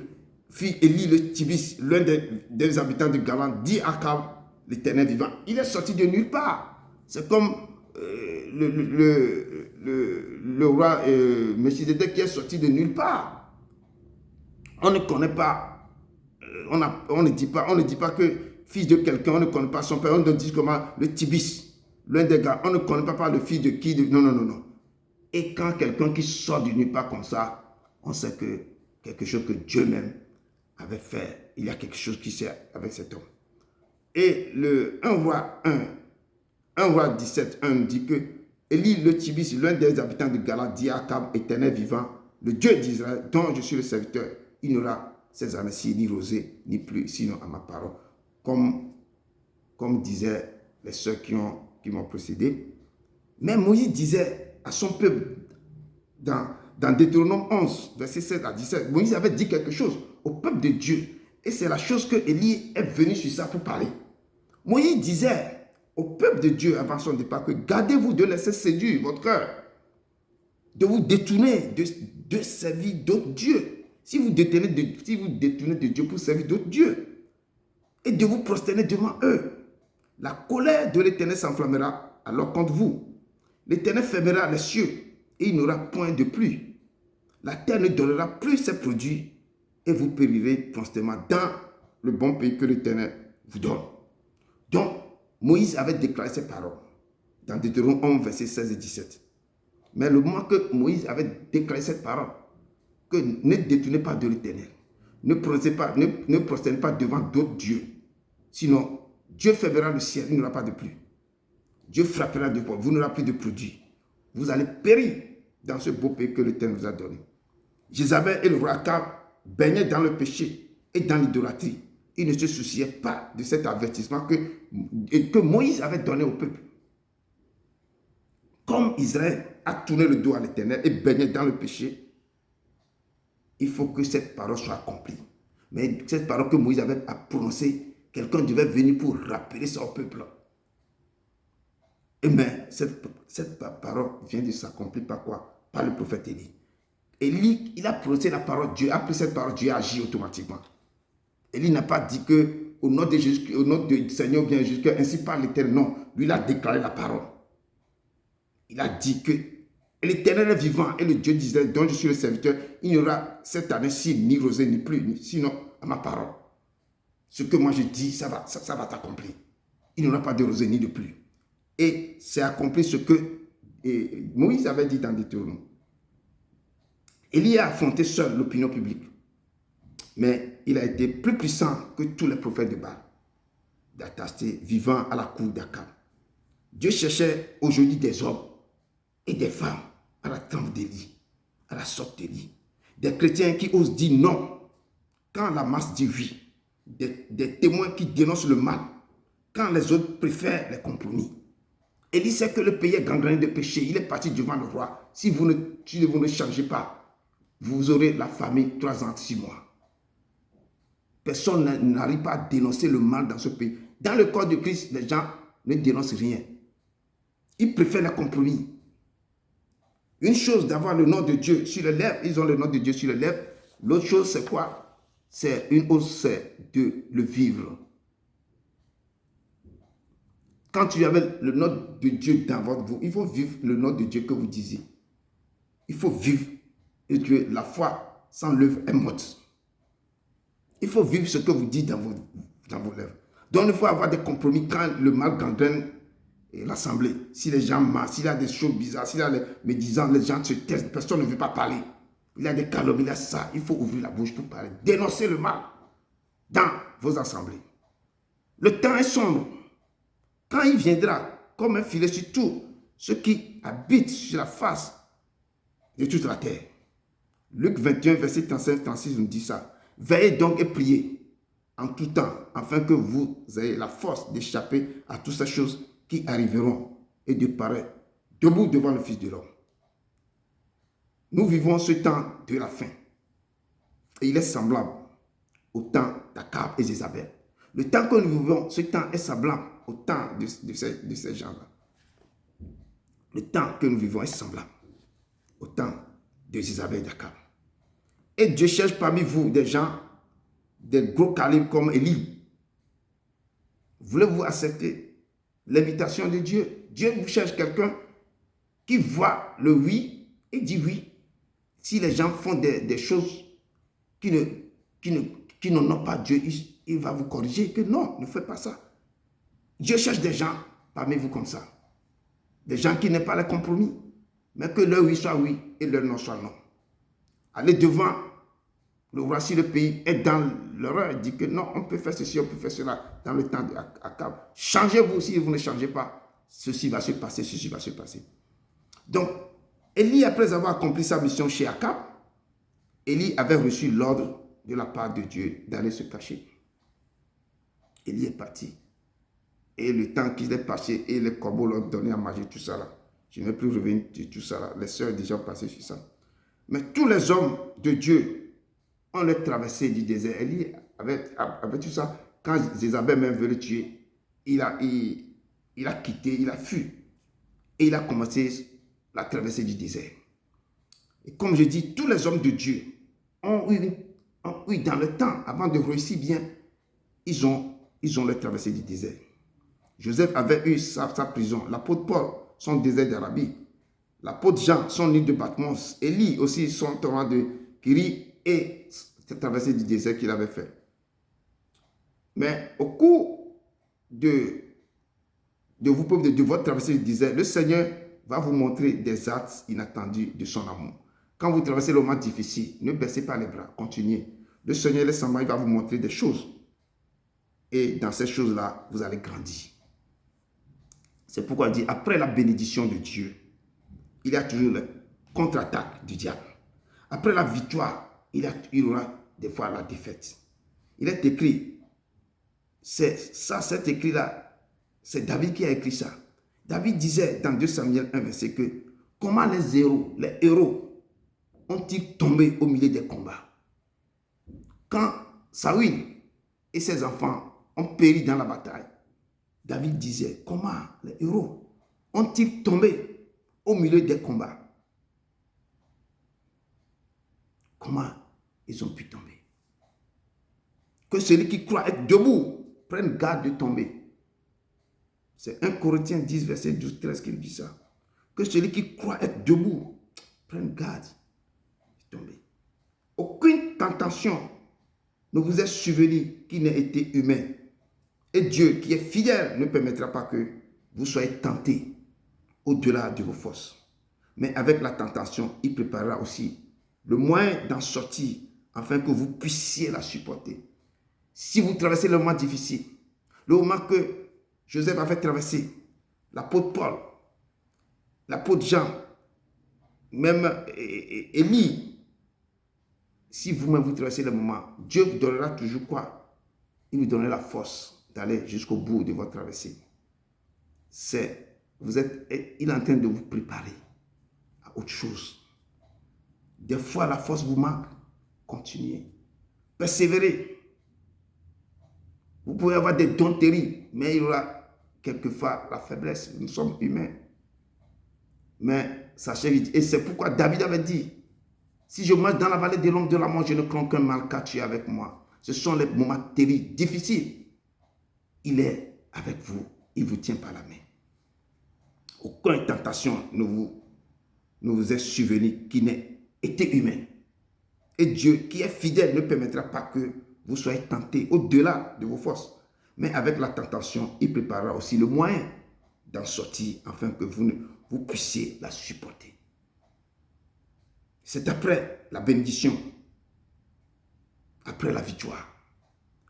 fille Élie le Tibis, l'un des habitants de Galan, dit à Akab, l'Éternel vivant. Il est sorti de nulle part. C'est comme le roi Melchizedek qui est sorti de nulle part. On ne connaît pas, on ne dit pas que fils de quelqu'un, on ne connaît pas son père, on ne dit comment le Tibis, l'un des gars, on ne connaît pas le fils de qui, non. Et quand quelqu'un qui sort de nulle part comme ça, on sait que quelque chose que Dieu même avait fait, il y a quelque chose qui s'est avec cet homme. Et 1 roi 17, 1 nous dit que Élie le Tibis, l'un des habitants de Gala, dit à Akab, Éternel vivant, le Dieu d'Israël, dont je suis le serviteur, il n'aura ces années-ci ni rosée, ni pluie, sinon à ma parole. Comme disaient les sœurs qui m'ont précédé. Mais Moïse disait à son peuple, dans Deutéronome 11, verset 7 à 17, Moïse avait dit quelque chose au peuple de Dieu. Et c'est la chose que Élie est venu sur ça pour parler. Moïse disait au peuple de Dieu avant son départ que gardez-vous de laisser séduire votre cœur, de vous détourner de servir d'autres dieux. Si vous détournez de Dieu pour servir d'autres dieux et de vous prosterner devant eux, la colère de l'Éternel s'enflammera alors contre vous. L'Éternel fermera les cieux et il n'y aura point de pluie. La terre ne donnera plus ses produits et vous périrez constamment dans le bon pays que l'Éternel vous donne. Donc, Moïse avait déclaré ces paroles dans Deutéronome 11, versets 16 et 17. Mais le moment que Moïse avait déclaré cette parole, que ne détournez pas de l'Éternel, ne prosternez pas devant d'autres dieux, sinon Dieu fermera le ciel, il n'y aura pas de pluie. Dieu frappera de poids, vous n'aurez plus de produits. Vous allez périr dans ce beau pays que l'Éternel vous a donné. Jézabel et le roi Akab baignaient dans le péché et dans l'idolâtrie. Ils ne se souciaient pas de cet avertissement que Moïse avait donné au peuple. Comme Israël a tourné le dos à l'Éternel et baignait dans le péché, il faut que cette parole soit accomplie. Mais cette parole que Moïse avait prononcée, quelqu'un devait venir pour rappeler ça au peuple. Mais cette parole vient de s'accomplir par quoi? Par le prophète Élie. Élie, il a prononcé la parole, Dieu a pris cette parole, Dieu a agi automatiquement. Élie n'a pas dit que au nom de Jésus, au nom du Seigneur bien Jésus, ainsi par l'Éternel. Non, lui il a déclaré la parole. Il a dit que l'Éternel est vivant et le Dieu d'Israël dont je suis le serviteur, il n'y aura cette année-ci ni rosée ni pluie, sinon à ma parole. Ce que moi je dis, ça va t'accomplir. Il n'y aura pas de rosée ni de pluie. Et c'est accompli ce que Moïse avait dit dans Deutéronome. Élie a affronté seul l'opinion publique. Mais il a été plus puissant que tous les prophètes de Baal, d'attester vivant à la cour d'Akab. Dieu cherchait aujourd'hui des hommes et des femmes à la trempe d'Élie, à la sorte d'Élie. Des chrétiens qui osent dire non quand la masse dit oui. Des témoins qui dénoncent le mal quand les autres préfèrent les compromis. Élie sait que le pays est gangréné de péché. Il est parti devant le roi. Si vous ne changez pas, vous aurez la famine 3 ans, 6 mois. Personne n'arrive pas à dénoncer le mal dans ce pays. Dans le corps de Christ, les gens ne dénoncent rien. Ils préfèrent les compromis. Une chose d'avoir le nom de Dieu sur les lèvres, ils ont le nom de Dieu sur les lèvres. L'autre chose, c'est quoi? C'est une autre, c'est de le vivre. Quand tu avais le nom de Dieu dans votre vie, il faut vivre le nom de Dieu que vous disiez. Il faut vivre. Et Dieu, la foi sans l'œuvre est morte. Il faut vivre ce que vous dites dans vos lèvres. Donc, il faut avoir des compromis quand le mal gangrène l'assemblée. Si les gens marchent, s'il y a des choses bizarres, s'il y a les médisants, les gens se taisent, personne ne veut pas parler. Il y a des calomnies, il y a ça. Il faut ouvrir la bouche pour parler. Dénoncer le mal dans vos assemblées. Le temps est sombre. Quand il viendra comme un filet sur tous ceux qui habitent sur la face de toute la terre. Luc 21, verset 35-36 nous dit ça. Veillez donc et priez en tout temps, afin que vous ayez la force d'échapper à toutes ces choses qui arriveront et de paraître debout devant le Fils de l'homme. Nous vivons ce temps de la fin. Et il est semblable au temps d'Akab et Jézabel. Le temps que nous vivons, ce temps est semblable au temps de ces gens-là. Le temps que nous vivons est semblable au temps de Jézabel et d'Akab. Et Dieu cherche parmi vous des gens, des gros calibres comme Élie. Voulez-vous accepter l'invitation de Dieu? Dieu vous cherche quelqu'un qui voit le oui et dit oui. Si les gens font des choses qui n'honorent pas Dieu, il va vous corriger que non, ne faites pas ça. Dieu cherche des gens parmi vous comme ça. Des gens qui n'aiment pas les compromis, mais que leur oui soit oui et leur non soit non. Allez devant le roi si le pays est dans l'erreur, il dit que non, on peut faire ceci, on peut faire cela dans le temps d'Akab. Changez-vous, si vous ne changez pas, ceci va se passer, ceci va se passer. Donc, Élie, après avoir accompli sa mission chez Akab, Élie avait reçu l'ordre de la part de Dieu d'aller se cacher. Élie est parti. Et le temps qu'il est passé, et les corbeaux l'ont donné à manger, tout ça là. Je ne vais plus revenir sur tout ça là. Les sœurs ont déjà passé sur ça. Mais tous les hommes de Dieu ont les traversé du désert. Élie avait tout ça. Quand Jézabel même veut le tuer, il a quitté, il a fui. Et il a commencé la traversée du désert. Et comme je dis, tous les hommes de Dieu ont eu dans le temps, avant de réussir bien, ils ont la traversée du désert. Joseph avait eu sa prison. L'apôtre Paul, son désert d'Arabie. L'apôtre Jean, son île de Patmos. Élie aussi, son torrent de Kiri et cette traversée du désert qu'il avait fait. Mais au cours de votre traversée du désert, le Seigneur va vous montrer des actes inattendus de son amour. Quand vous traversez le moment difficile, ne baissez pas les bras, continuez. Le Seigneur, laissez-moi, il va vous montrer des choses. Et dans ces choses-là, vous allez grandir. C'est pourquoi il dit, après la bénédiction de Dieu, il y a toujours la contre-attaque du diable. Après la victoire, il y aura des fois la défaite. Il est écrit, cet écrit-là, c'est David qui a écrit ça. David disait dans 2 Samuel 1, verset que, comment les héros ont-ils tombé au milieu des combats? Quand Saül et ses enfants ont péri dans la bataille, David disait, comment les héros ont-ils tombé au milieu des combats? Comment ils ont pu tomber? Que celui qui croit être debout prenne garde de tomber. C'est 1 Corinthiens 10, verset 12-13 qui dit ça. Que celui qui croit être debout prenne garde de tomber. Aucune tentation ne vous est survenue qui n'ait été humaine. Et Dieu, qui est fidèle, ne permettra pas que vous soyez tentés au-delà de vos forces. Mais avec la tentation, il préparera aussi le moyen d'en sortir afin que vous puissiez la supporter. Si vous traversez le moment difficile, le moment que Joseph avait traversé, l'apôtre Paul, l'apôtre Jean, même Élie, si vous-même vous traversez le moment, Dieu vous donnera toujours quoi? Il vous donnera la force d'aller jusqu'au bout de votre traversée. Il est en train de vous préparer à autre chose. Des fois, la force vous manque. Continuez. Persévérez. Vous pouvez avoir des dons terribles, mais il y aura quelquefois la faiblesse. Nous sommes humains. Mais sachez, et c'est pourquoi David avait dit, si je marche dans la vallée de l'ombre de la mort, je ne crains qu'un mal, car tu es avec moi. Ce sont les moments terribles, difficiles. Il est avec vous. Il vous tient par la main. Aucune tentation ne vous est survenue qui n'ait été humaine. Et Dieu, qui est fidèle, ne permettra pas que vous soyez tentés au-delà de vos forces. Mais avec la tentation, il préparera aussi le moyen d'en sortir afin que vous puissiez la supporter. C'est après la bénédiction, après la victoire,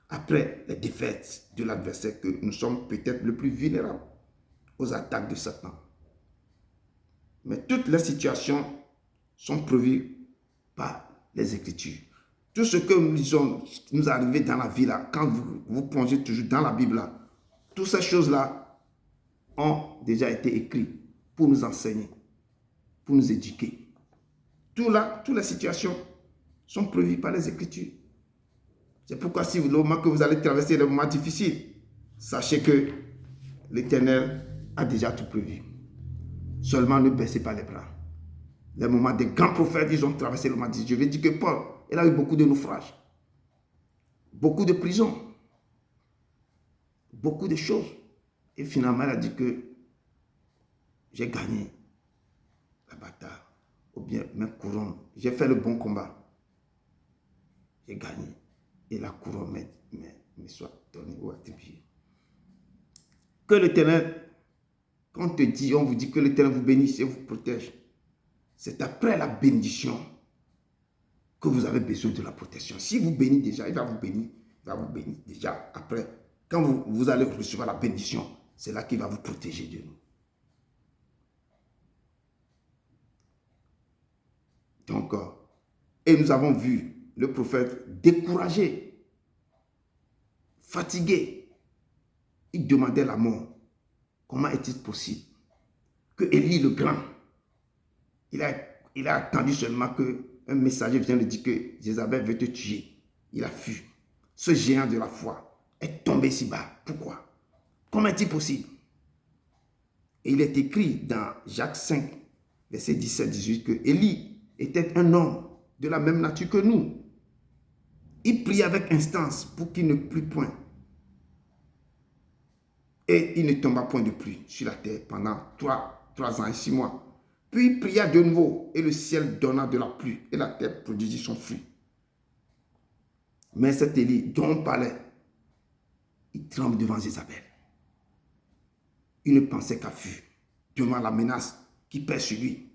après les défaites de l'adversaire que nous sommes peut-être le plus vulnérables aux attaques de Satan. Mais toutes les situations sont prévues par les Écritures. Tout ce que nous lisons, nous arrive dans la vie là, quand vous plongez toujours dans la Bible là, toutes ces choses-là ont déjà été écrites pour nous enseigner, pour nous éduquer. Toutes les situations sont prévues par les Écritures. C'est pourquoi si le moment que vous allez traverser le moment difficile, sachez que l'Éternel a déjà tout prévu. Seulement ne baissez pas les bras. Les moments des grands prophètes, ils ont traversé le moment difficile. Je vais dire que Paul, il a eu beaucoup de naufrages, beaucoup de prisons, beaucoup de choses. Et finalement, il a dit que j'ai gagné la bataille, ou bien ma couronne. J'ai fait le bon combat. J'ai gagné. Et la couronne me soit donnée ou attribuée. Que l'Éternel, quand on vous dit que l'Éternel vous bénisse et vous protège, c'est après la bénédiction que vous avez besoin de la protection. Si vous bénissez déjà, il va vous bénir déjà après. Quand vous allez recevoir la bénédiction, c'est là qu'il va vous protéger de nous. Donc, et nous avons vu le prophète découragé, fatigué. Il demandait la mort. Comment est-il possible que Élie le grand, il a attendu seulement qu'un messager vienne lui dire que Jézabel veut te tuer. Il a fui. Ce géant de la foi est tombé si bas. Pourquoi? Comment est-il possible? Et il est écrit dans Jacques 5, verset 17-18, que Élie était un homme de la même nature que nous. Il prie avec instance pour qu'il ne plût point. Et il ne tomba point de pluie sur la terre pendant 3 ans et 6 mois. Puis il pria de nouveau et le ciel donna de la pluie et la terre produisit son fruit. Mais cet Élie dont on parlait, il tremble devant Jézabel. Il ne pensait qu'à fuir devant la menace qui pèse sur lui.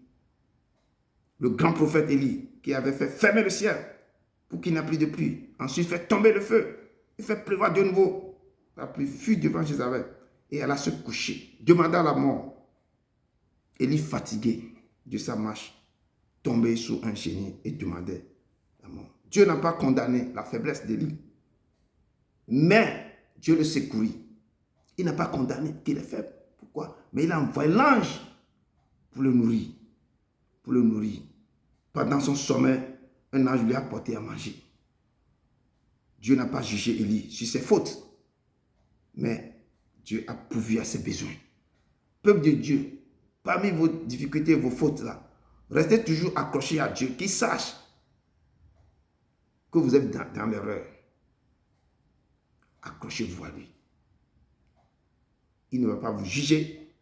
Le grand prophète Élie qui avait fait fermer le ciel pour qu'il n'y ait plus de pluie. Ensuite, fait tomber le feu. Il fait pleuvoir de nouveau. La pluie fut devant Jézabel. Et elle a se coucher, demanda la mort. Élie, fatigué de sa marche, tombait sous un chénier et demandait la mort. Dieu n'a pas condamné la faiblesse d'Élie. Mais Dieu le secourit. Il n'a pas condamné qu'il est faible. Pourquoi? Mais il a envoyé l'ange pour le nourrir. Pour le nourrir. Pendant son sommeil, un ange lui a apporté à manger. Dieu n'a pas jugé Élie sur ses fautes. Mais Dieu a pourvu à ses besoins. Peuple de Dieu, parmi vos difficultés, vos fautes là, restez toujours accrochés à Dieu, qu'il sache que vous êtes dans l'erreur. Accrochez-vous à lui. Il ne va pas vous juger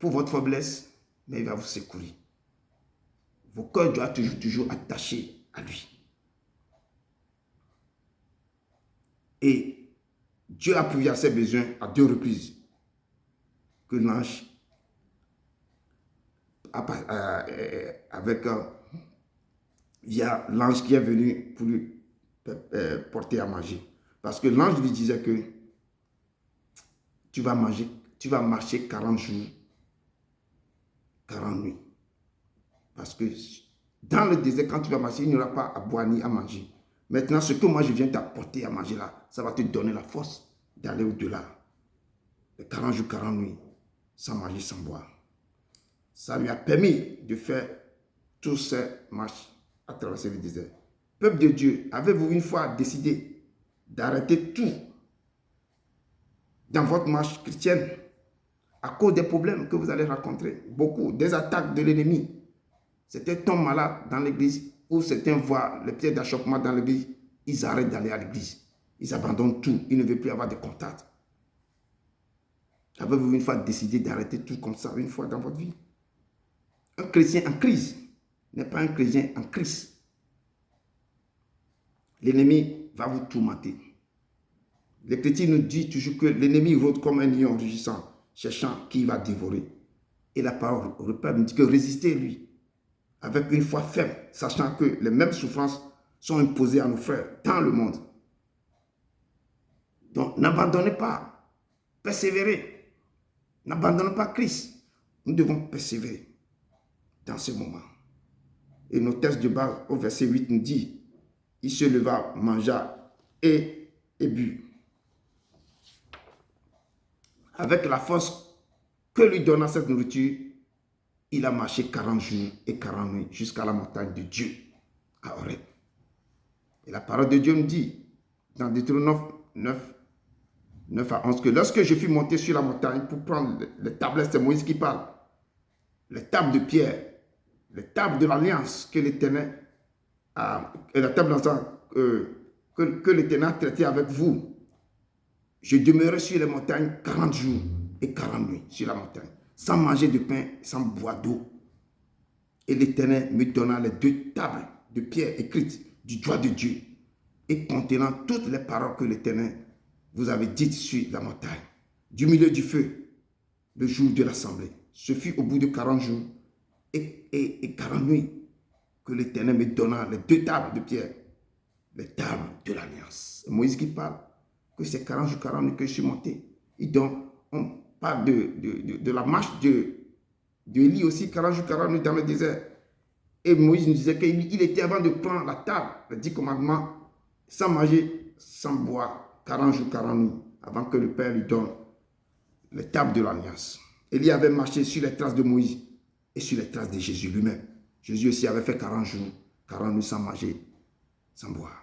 pour votre faiblesse, mais il va vous secourir. Vos cœurs doivent toujours attachés à lui. Et Dieu a pourvu à ses besoins à 2 reprises. Que l'ange, via l'ange qui est venu pour lui porter à manger. Parce que l'ange lui disait que tu vas marcher 40 jours, 40 nuits. Parce que dans le désert, quand tu vas marcher, il n'y aura pas à boire ni à manger. Maintenant, ce que moi je viens t'apporter à manger là, ça va te donner la force d'aller au-delà. Les 40 jours, 40 nuits, sans manger, sans boire. Ça lui a permis de faire toutes ces marches à traverser le désert. Peuple de Dieu, avez-vous une fois décidé d'arrêter tout dans votre marche chrétienne à cause des problèmes que vous allez rencontrer? Beaucoup, des attaques de l'ennemi. Certains tombent malades dans l'église ou certains voient les pieds d'achoppement dans l'église. Ils arrêtent d'aller à l'église. Ils abandonnent tout. Ils ne veulent plus avoir de contact. Avez-vous une fois décidé d'arrêter tout comme ça, une fois dans votre vie? Un chrétien en crise n'est pas un chrétien en crise. L'ennemi va vous tourmenter. Les chrétiens nous disent toujours que l'ennemi rôde comme un lion rugissant, cherchant qui va dévorer. Et la parole nous dit que résistez-lui avec une foi ferme, sachant que les mêmes souffrances sont imposées à nos frères dans le monde. Donc, n'abandonnez pas, persévérez. N'abandonnez pas Christ. Nous devons persévérer dans ce moment. Et nos textes de base au verset 8 nous dit, il se leva, mangea et but. Avec la force que lui donna cette nourriture, il a marché 40 jours et 40 nuits jusqu'à la montagne de Dieu, à Horeb. Et la parole de Dieu nous dit, dans Deutéronome 9 à 11, que lorsque je fus monté sur la montagne pour prendre les tablettes, c'est Moïse qui parle, les tables de pierre, les tables de l'alliance que l'Éternel a, et la table que l'Éternel a traité avec vous, je demeurai sur les montagnes 40 jours et 40 nuits sur la montagne, sans manger de pain, sans boire d'eau. Et l'Éternel me donna les 2 tables de pierre écrites du doigt de Dieu et contenant toutes les paroles que l'Éternel vous avait dites sur la montagne, du milieu du feu, le jour de l'assemblée. Ce fut au bout de 40 jours et 40 nuits que l'Éternel me donna les 2 tables de pierre, les tables de l'alliance. Moïse qui parle que c'est 40 jours, 40 nuits que je suis monté. Et donc, on parle de la marche de Élie aussi, 40 jours, 40 nuits dans le désert. Et Moïse nous disait qu'il était avant de prendre la table, les 10 commandements, sans manger, sans boire, 40 jours, 40 nuits, avant que le Père lui donne les tables de l'alliance. Élie avait marché sur les traces de Moïse et sur les traces de Jésus lui-même. Jésus aussi avait fait 40 jours, 40 nuits sans manger, sans boire.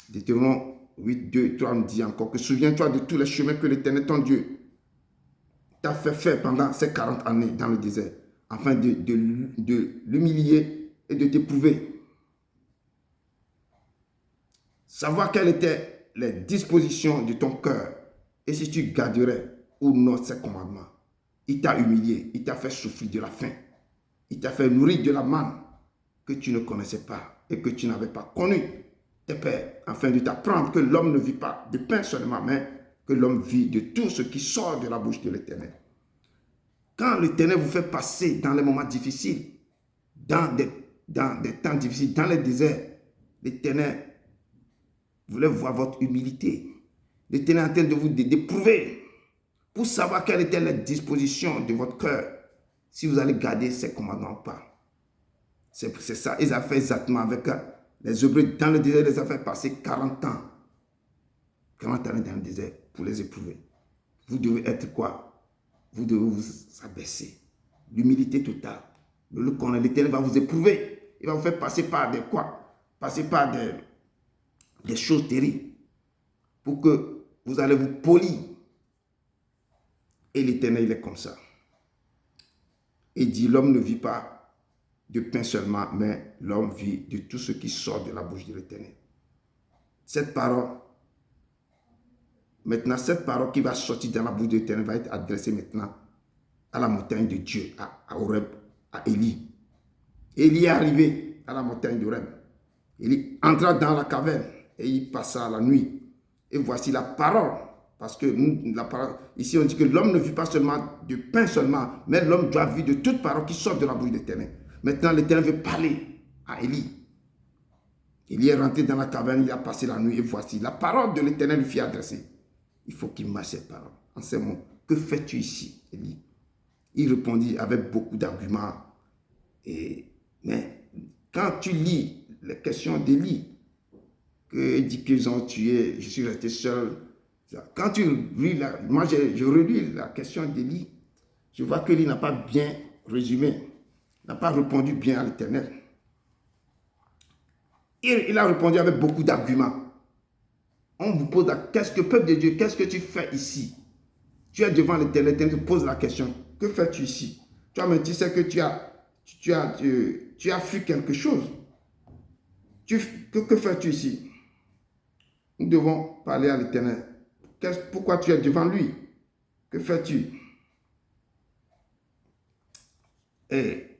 Deutéronome 8, 2, 3 nous dit encore que souviens-toi de tous les chemins que l'Éternel, ton Dieu, t'a fait faire pendant ces 40 années dans le désert, afin de l'humilier et de t'éprouver. Savoir quelles étaient les dispositions de ton cœur et si tu garderais ou non ses commandements. Il t'a humilié, il t'a fait souffrir de la faim, il t'a fait nourrir de la manne que tu ne connaissais pas et que tu n'avais pas connu tes pères, afin de t'apprendre que l'homme ne vit pas de pain seulement, mais que l'homme vit de tout ce qui sort de la bouche de l'Éternel. quand l'Éternel vous fait passer dans les moments difficiles, dans des temps difficiles, dans les déserts, l'Éternel voulait voir votre humilité. L'Éternel est en train de vous d'éprouver pour savoir quelle était la disposition de votre cœur, si vous allez garder ses commandements ou pas. C'est ça, ils ont fait exactement avec les Hébreux dans le désert, ils ont fait passer 40 ans. 40 années dans le désert pour les éprouver. Vous devez être quoi? Vous devez vous abaisser. L'humilité totale. L'Éternel va vous éprouver. Il va vous faire passer par des quoi? Passer par des choses terribles. Pour que vous allez vous polir. Et l'Éternel, il est comme ça. Il dit, l'homme ne vit pas de pain seulement, mais l'homme vit de tout ce qui sort de la bouche de l'Éternel. Cette parole, maintenant, cette parole qui va sortir dans la bouche de l'Éternel va être adressée maintenant à la montagne de Dieu, à Horeb, à Élie. Élie est arrivé à la montagne d'Horeb. Élie entra dans la caverne et il passa la nuit. Et voici la parole. Parce que la parole, ici on dit que l'homme ne vit pas seulement de pain seulement, mais l'homme doit vivre de toute parole qui sort de la bouche de l'Éternel. Maintenant, l'Éternel veut parler à Élie. Élie est rentré dans la caverne, il a passé la nuit et voici la parole de l'Éternel lui fit adresser. Il faut qu'il marche cette parole. En ces mots, que fais-tu ici, Élie? Il répondit avec beaucoup d'arguments. Mais quand tu lis les questions d'Élie, qu'il dit qu'ils ont tué, je suis resté seul. Quand tu lis, moi je relis la question d'Élie, je vois que Élie n'a pas bien résumé, n'a pas répondu bien à l'Éternel. Il a répondu avec beaucoup d'arguments. On vous pose la question, qu'est-ce que peuple de Dieu, qu'est-ce que tu fais ici? Tu es devant l'Éternel, l'Éternel te pose la question, que fais-tu ici? Toi, mais tu sais que tu as fui quelque chose. Que fais-tu ici? Nous devons parler à l'Éternel. Pourquoi tu es devant lui? Que fais-tu? Et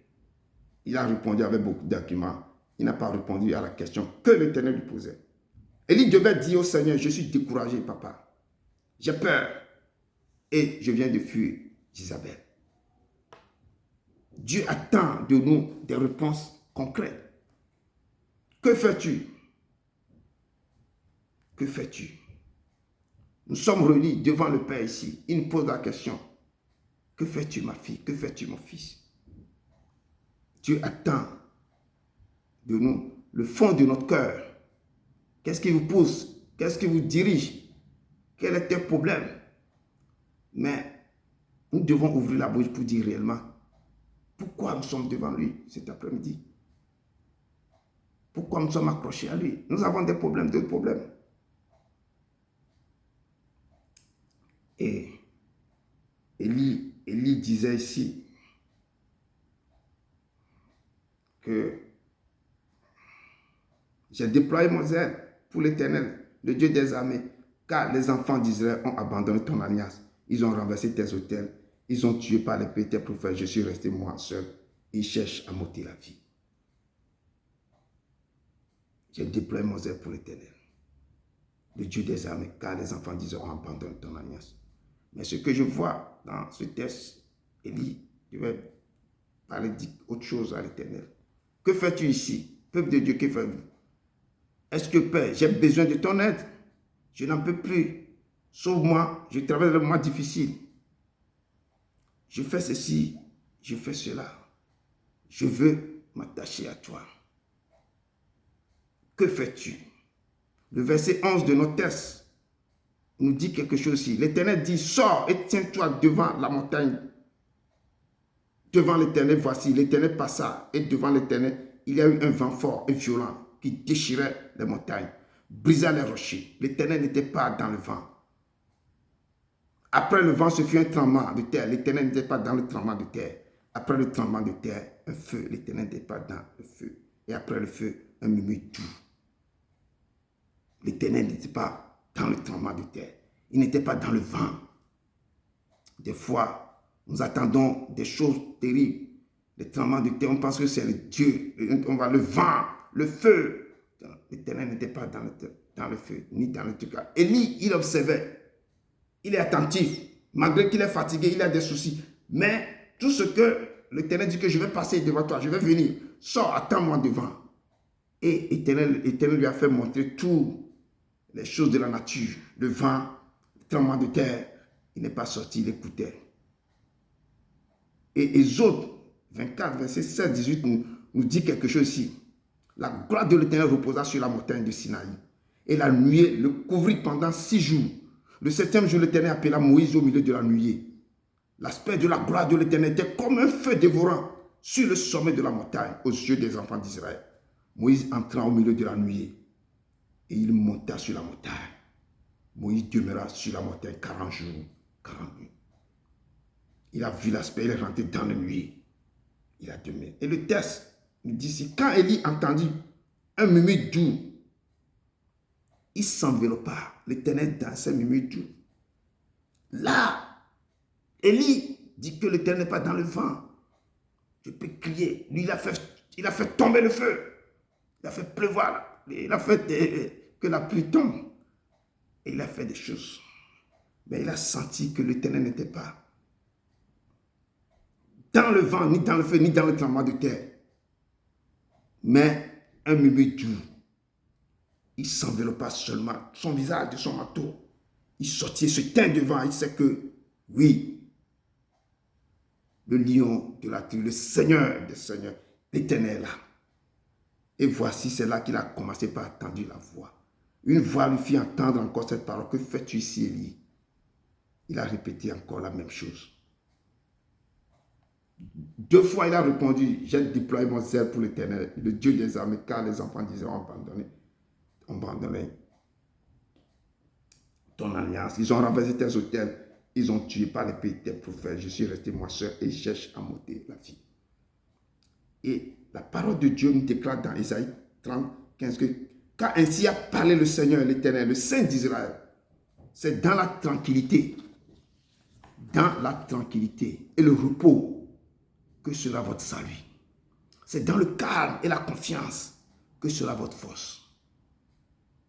il a répondu avec beaucoup d'arguments. Il n'a pas répondu à la question que l'Éternel lui posait. Élie devait dire au Seigneur, je suis découragé, papa. J'ai peur. Et je viens de fuir Jézabel. Dieu attend de nous des réponses concrètes. Que fais-tu? Que fais-tu? Nous sommes réunis devant le Père ici. Il nous pose la question. Que fais-tu, ma fille? Que fais-tu, mon fils? Dieu attend de nous le fond de notre cœur. Qu'est-ce qui vous pousse? Qu'est-ce qui vous dirige? Quel est tes problème? Mais nous devons ouvrir la bouche pour dire réellement pourquoi nous sommes devant lui cet après-midi. Pourquoi nous sommes accrochés à lui? Nous avons des problèmes, d'autres problèmes. Et Élie disait ici que j'ai déployé mon zèle pour l'Éternel, le Dieu des armées, car les enfants d'Israël ont abandonné ton alliance. Ils ont renversé tes autels. Ils ont tué par l'épée tes prophètes. Je suis resté moi seul. Ils cherchent à m'ôter la vie. J'ai déployé mon zèle pour l'Éternel, le Dieu des armées, car les enfants d'Israël ont abandonné ton alliance. Mais ce que je vois dans ce texte, Élie, je vais parler d'autre chose à l'Éternel. Que fais-tu ici? Peuple de Dieu, que fais-tu? Est-ce que, Père, j'ai besoin de ton aide? Je n'en peux plus. Sauve-moi, je traverse le moment difficile. Je fais ceci, je fais cela. Je veux m'attacher à toi. Que fais-tu? Le verset 11 de notre texte nous dit quelque chose ici. L'Éternel dit, sors et tiens-toi devant la montagne. Devant l'Éternel, voici, l'Éternel passa. Et devant l'Éternel, il y a eu un vent fort et violent qui déchirait les montagnes, brisa les rochers. L'Éternel n'était pas dans le vent. Après le vent, ce fut un tremblement de terre. L'Éternel n'était pas dans le tremblement de terre. Après le tremblement de terre, un feu. L'Éternel n'était pas dans le feu. Et après le feu, un murmure doux. L'Éternel n'était pas dans le tremblement de terre. Il n'était pas dans le vent. Des fois, nous attendons des choses terribles. Les tremblements de terre, on pense que c'est le Dieu. On va le vent, le feu. L'Éternel n'était pas dans le feu, ni dans le truc. Élie, il observait. Il est attentif. Malgré qu'il est fatigué, il a des soucis. Mais tout ce que l'Éternel dit que je vais passer devant toi, je vais venir, sors, attends-moi devant. Et l'Éternel lui a fait montrer toutes les choses de la nature, le vent, le tremblement de terre. Il n'est pas sorti, il écoutait. Et Exode 24, verset 16, 18 nous dit quelque chose ici. La gloire de l'Éternel reposa sur la montagne de Sinaï. Et la nuée le couvrit pendant 6 jours. Le 7e jour, l'Éternel appela Moïse au milieu de la nuée. L'aspect de la gloire de l'Éternel était comme un feu dévorant sur le sommet de la montagne aux yeux des enfants d'Israël. Moïse entra au milieu de la nuée et il monta sur la montagne. Moïse demeura sur la montagne 40 jours, 40 nuits. Il a vu l'aspect, il est rentré dans la nuée. Il a demeuré. Et le texte nous dit ici, quand Élie entendit un murmure doux, il s'enveloppa, l'Éternel dans ce murmure doux. Là, Élie dit que l'Éternel n'est pas dans le vent. Je peux crier. Lui, il a fait tomber le feu. Il a fait pleuvoir. Il a fait que la pluie tombe. Et il a fait des choses. Mais il a senti que l'Éternel n'était pas dans le vent, ni dans le feu, ni dans le tremblement de terre. Mais un murmure doux. Il s'enveloppa seulement son visage de son manteau. Il sortit, se tint devant. Il sait que, oui, le lion de la tribu, le Seigneur des Seigneurs, l'Éternel là. Et voici, c'est là qu'il a commencé par entendre la voix. Une voix lui fit entendre encore cette parole. Que fais-tu ici, Élie? Il a répété encore la même chose. 2 fois, il a répondu, j'ai déployé mon zèle pour l'Éternel, le Dieu des armées, car les enfants d'Israël ont abandonné ton alliance. Ils ont renversé tes autels. Ils ont tué par l'épée tes prophètes. Je suis resté moi seul et je cherche à monter la vie. Et la parole de Dieu nous déclare dans Isaïe 30, 15 que car ainsi a parlé le Seigneur, l'Éternel, le Saint d'Israël. C'est dans la tranquillité et le repos que sera votre salut. C'est dans le calme et la confiance que sera votre force.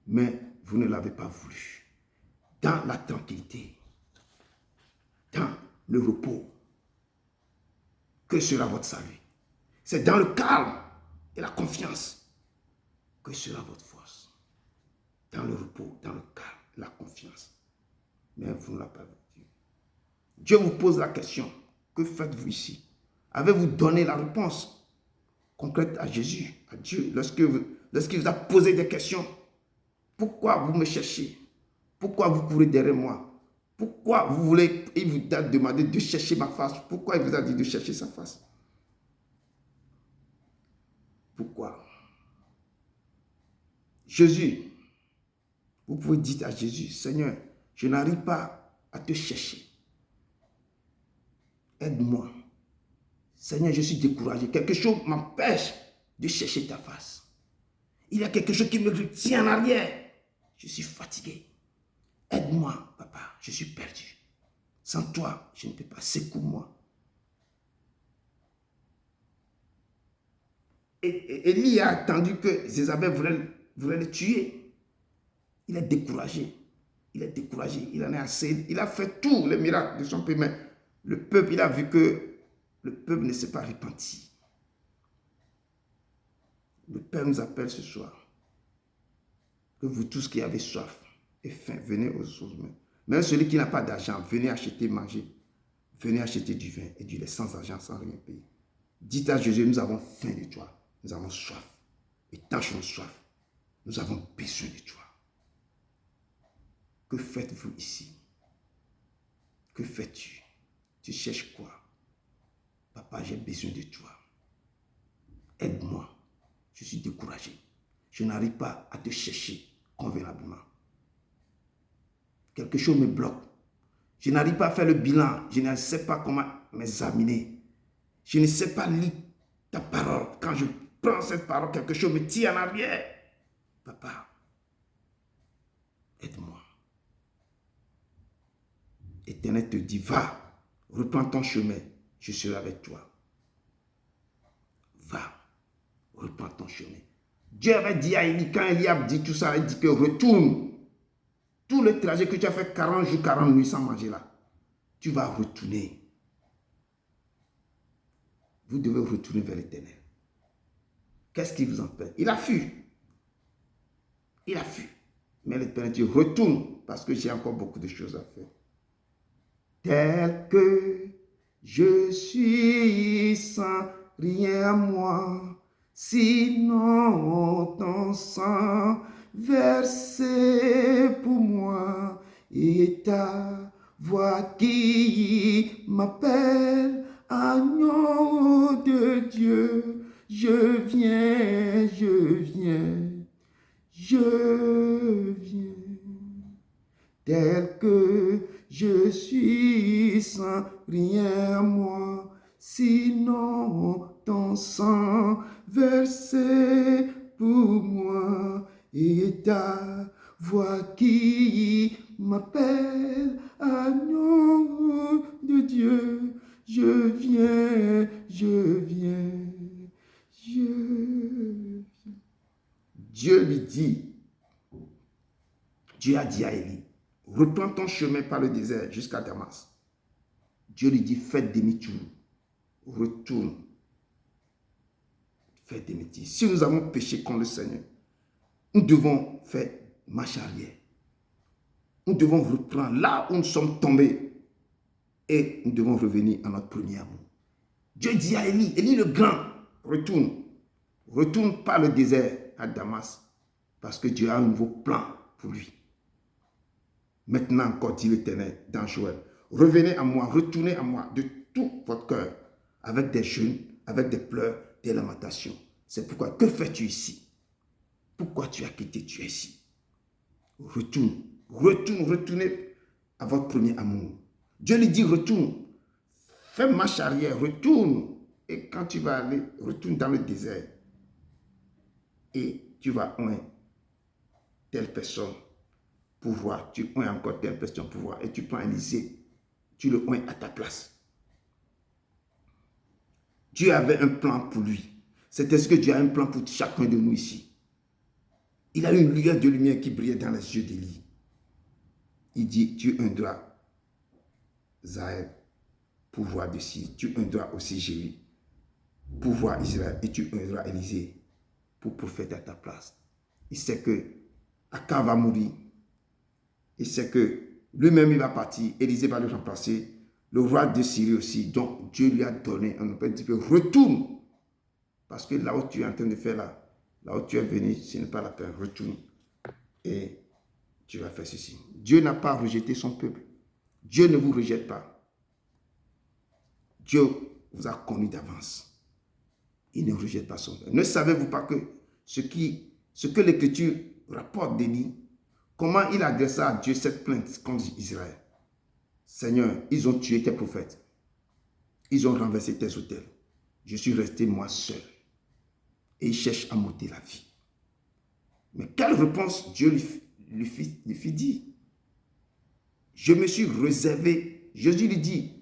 Mais vous ne l'avez pas voulu. Dans la tranquillité, dans le repos, que sera votre salut. C'est dans le calme et la confiance que sera votre force. Dans le repos, dans le calme, la confiance. Mais vous ne l'avez pas voulu. Dieu vous pose la question, que faites-vous ici? Avez-vous donné la réponse concrète à Jésus, à Dieu, lorsqu'il vous a posé des questions? Pourquoi vous me cherchez? Pourquoi vous courez derrière moi? Pourquoi vous voulez, il vous a demandé de chercher ma face? Pourquoi il vous a dit de chercher sa face? Pourquoi? Jésus, vous pouvez dire à Jésus, Seigneur, je n'arrive pas à te chercher. Aide-moi. Seigneur, je suis découragé. Quelque chose m'empêche de chercher ta face. Il y a quelque chose qui me retient en arrière. Je suis fatigué. Aide-moi, papa, je suis perdu. Sans toi, je ne peux pas. Secoue-moi. Et Élie a attendu que Jézabel voulait le tuer. Il est découragé. Il est découragé. Il en est assez. Il a fait tous les miracles de son peuple. Mais le peuple, il a vu que le peuple ne s'est pas repenti. Le Père nous appelle ce soir. Que vous tous qui avez soif et faim, venez aux choses. Même celui qui n'a pas d'argent, venez acheter, manger. Venez acheter du vin et du lait sans argent, sans rien payer. Dites à Jésus, nous avons faim de toi. Nous avons soif. Et tant qu'on a soif, nous avons besoin de toi. Que faites-vous ici? Que fais-tu? Tu cherches quoi? Papa, j'ai besoin de toi. Aide-moi. Je suis découragé. Je n'arrive pas à te chercher convenablement. Quelque chose me bloque. Je n'arrive pas à faire le bilan. Je ne sais pas comment m'examiner. Je ne sais pas lire ta parole. Quand je prends cette parole, quelque chose me tire en arrière. Papa, aide-moi. Éternel te dit, va, reprends ton chemin. Je serai avec toi. Va, reprends ton chemin. Dieu avait dit à Élie, quand Élie a dit tout ça, il dit que retourne. Tout le trajet que tu as fait 40 jours, 40 nuits sans manger là, tu vas retourner. vous devez retourner vers l'Éternel. Qu'est-ce qui vous empêche? Il a fui. Il a fui. Mais l'Éternel dit, retourne parce que j'ai encore beaucoup de choses à faire. Tel que je suis sans rien à moi, sinon ton sang versé pour moi et ta voix qui m'appelle, agneau de Dieu, je viens, je viens, je viens. Tel que je suis sans rien à moi, sinon ton sang versé pour moi et ta voix qui m'appelle, agneau de Dieu, je viens, je viens, je viens. Dieu lui dit, Dieu a dit à Élie, reprends ton chemin par le désert jusqu'à Damas. Dieu lui dit, fais demi-tour, retourne, fais demi-tour. Si nous avons péché contre le Seigneur, nous devons faire marche arrière. Nous devons reprendre là où nous sommes tombés et nous devons revenir à notre premier amour. Dieu dit à Élie, Élie le grand, retourne. Retourne par le désert à Damas parce que Dieu a un nouveau plan pour lui. Maintenant encore, dit l'Éternel dans Joël, revenez à moi, retournez à moi de tout votre cœur, avec des jeûnes, avec des pleurs, des lamentations. C'est pourquoi, que fais-tu ici? Pourquoi tu as quitté Dieu ici? Retourne, retournez à votre premier amour. Dieu lui dit, retourne, fais marche arrière, retourne. Et quand tu vas aller, retourne dans le désert. Et tu vas oindre telle personne pour voir, tu oins encore telle personne pour voir, et tu prends Élisée, tu le oins à ta place. Dieu avait un plan pour lui. C'est ce que Dieu a un plan pour chacun de nous ici. Il a une lueur de lumière qui brillait dans les yeux d'Élie. Il dit, tu oindras Zahel pour voir de Syrie, tu oindras aussi Jéhu pour voir Israël, et tu oindras Élisée pour prophète à ta place. Il sait que Akab va mourir. Il sait que lui-même il va partir. Élisée va le remplacer. Le roi de Syrie aussi. Donc Dieu lui a donné un appel. Il dit, retourne. Parce que là où tu es en train de faire là où tu es venu, ce n'est pas la peine. Retourne. Et tu vas faire ceci. Dieu n'a pas rejeté son peuple. Dieu ne vous rejette pas. Dieu vous a connu d'avance. Il ne rejette pas son peuple. Ne savez-vous pas que ce que l'Écriture rapporte d'Élie, comment il adressa à Dieu cette plainte contre Israël? Seigneur, ils ont tué tes prophètes. Ils ont renversé tes autels. Je suis resté moi seul. Et ils cherchent à m'ôter la vie. Mais quelle réponse Dieu lui fit dire? Je me suis réservé, Jésus lui dit,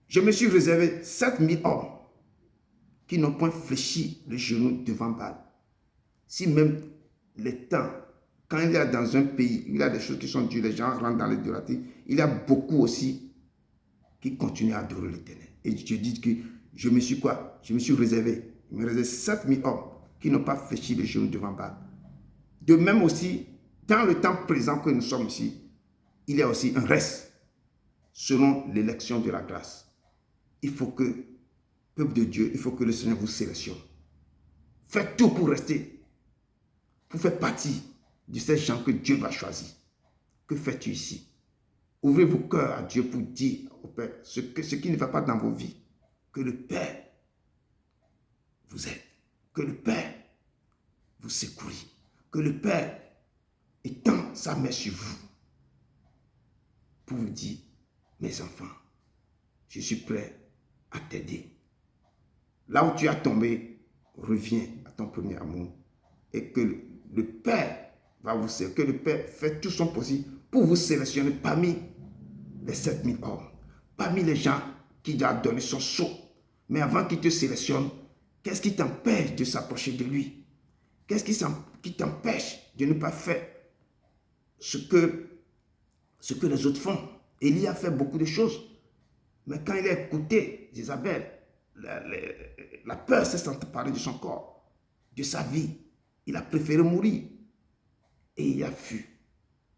je me suis réservé 7000 hommes qui n'ont point fléchi le genou devant Baal. Si même les temps, quand il y a dans un pays, il y a des choses qui sont dures, les gens rentrent dans l'idolâtrie, il y a beaucoup aussi qui continuent à adorer l'Éternel. Et Dieu dit que je me suis quoi? Je me suis réservé. Il me réserve 7000 hommes qui n'ont pas fléchi le genou devant Baal. De même aussi, dans le temps présent que nous sommes ici, il y a aussi un reste selon l'élection de la grâce. Il faut que, peuple de Dieu, il faut que le Seigneur vous sélectionne. Faites tout pour rester, pour faire partie de ces gens que Dieu va choisir. Que fais-tu ici? Ouvrez vos cœurs à Dieu pour dire au Père ce qui ne va pas dans vos vies. Que le Père vous aide. Que le Père vous secoue. Que le Père étend sa main sur vous pour vous dire, mes enfants, je suis prêt à t'aider. Là où tu as tombé, reviens à ton premier amour. Et que le Père va vous servir, que le Père fait tout son possible pour vous sélectionner parmi les 7000 hommes, parmi les gens qu'il a donné son sceau. Mais avant qu'il te sélectionne, qu'est-ce qui t'empêche de s'approcher de lui? Qu'est-ce qui t'empêche de ne pas faire ce que les autres font? Élie a fait beaucoup de choses. Mais quand il a écouté Jézabel, la peur s'est emparée de son corps, de sa vie. Il a préféré mourir et il a fui.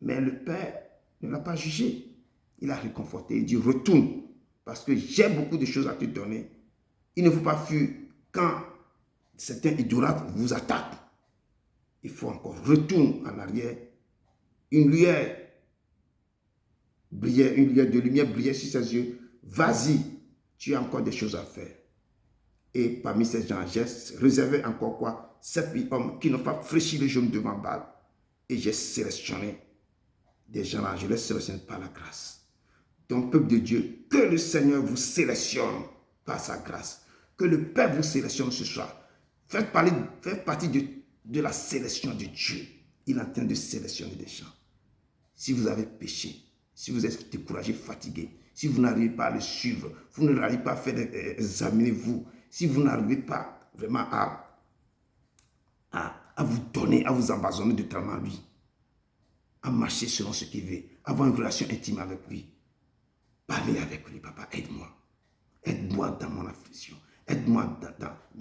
Mais le Père ne l'a pas jugé. Il a réconforté. Il dit, retourne, parce que j'ai beaucoup de choses à te donner. Il ne faut pas fuir quand certains idolâtres vous attaquent. Il faut encore retourner en arrière. Une lumière brillait, une lumière de lumière brillait sur ses yeux. Vas-y, tu as encore des choses à faire. Et parmi ces gens, j'ai réservé encore quoi? 7 hommes qui n'ont pas fléchi le genou devant Baal. Et j'ai sélectionné des gens là, je les sélectionne par la grâce. Donc, peuple de Dieu, que le Seigneur vous sélectionne par sa grâce. Que le Père vous sélectionne ce soir. Faites partie de la sélection de Dieu. Il est en train de sélectionner des gens. Si vous avez péché, si vous êtes découragé, fatigué, si vous n'arrivez pas à le suivre, vous n'arrivez pas à faire examiner-vous, si vous n'arrivez pas vraiment à vous donner, à vous embassonner totalement lui, à marcher selon ce qu'il veut, avoir une relation intime avec lui, parlez avec lui, papa, aide-moi. Aide-moi dans mon affliction. Aide-moi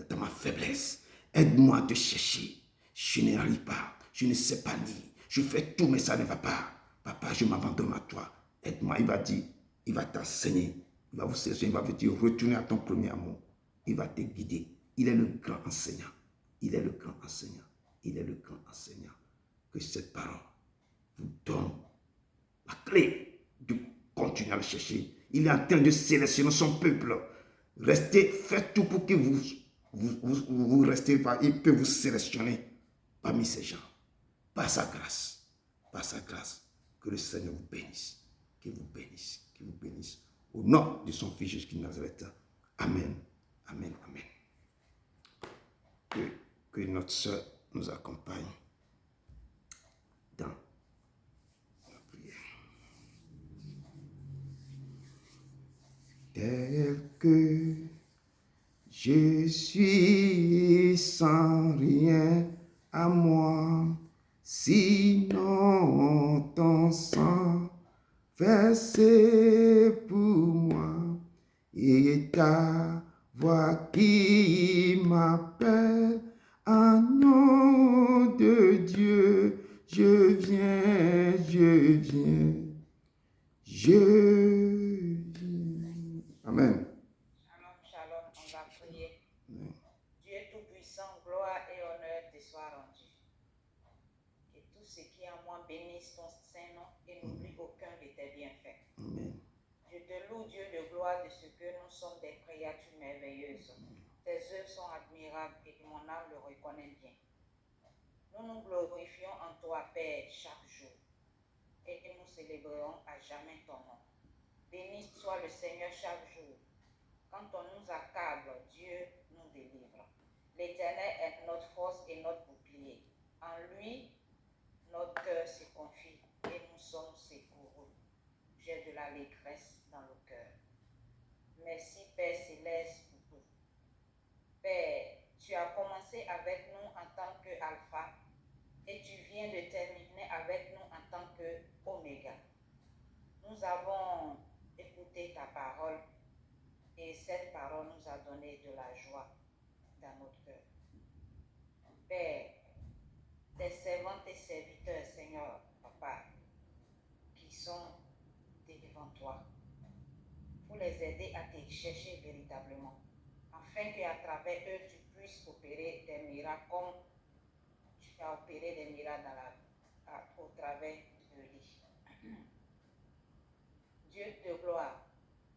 dans ma faiblesse. Aide-moi à te chercher. Je n'arrive pas. Je ne sais pas lire. Je fais tout, mais ça ne va pas. Papa, je m'abandonne à toi. Aide-moi. Il va dire, il va t'enseigner. Il va vous sélectionner. Il va vous dire, retourner à ton premier amour. Il va te guider. Il est le grand enseignant. Il est le grand enseignant. Il est le grand enseignant. Que cette parole vous donne la clé de continuer à le chercher. Il est en train de sélectionner son peuple. Restez, faites tout pour que vous restez, il peut vous sélectionner parmi ces gens. Par sa grâce. Par sa grâce. Que le Seigneur vous bénisse. Qu'il vous bénisse. Qu'il vous bénisse. Au nom de son Fils Jésus-Christ de Nazareth. Amen. Amen. Amen. Que notre sœur nous accompagne dans la prière. Tel que je suis sans rien à moi, sinon ton sang versé pour moi, et ta voix qui m'appelle, agneau de Dieu, je viens, je viens, je viens. Amen. Shalom, shalom, on va prier. Dieu Tout-Puissant, gloire et honneur te soit rendu. Que tout ce qui est en moi bénisse ton Saint-Nom et n'oublie aucun de tes bienfaits. Amen. Je te loue, Dieu de gloire, de ce que nous sommes des créatures merveilleuses. Tes œuvres sont admirables et que mon âme le reconnaît bien. Nous nous glorifions en toi, Père, chaque jour. Et nous célébrerons à jamais ton nom. Béni soit le Seigneur chaque jour. Quand on nous accable, Dieu nous délivre. L'Éternel est notre force et notre bouclier. En lui, notre cœur se confie et nous sommes secourus. J'ai de l'allégresse dans le cœur. Merci Père Céleste pour tout. Père, tu as commencé avec nous en tant qu'Alpha et tu viens de terminer avec nous en tant qu'Oméga. Nous avons écouté ta parole et cette parole nous a donné de la joie dans notre cœur. Père, tes servantes et serviteurs, Seigneur, Papa, qui sont devant toi, pour les aider à te chercher véritablement, afin qu'à travers eux, tu puisses opérer des miracles comme tu as opéré des miracles au travers de lui. Dieu de gloire,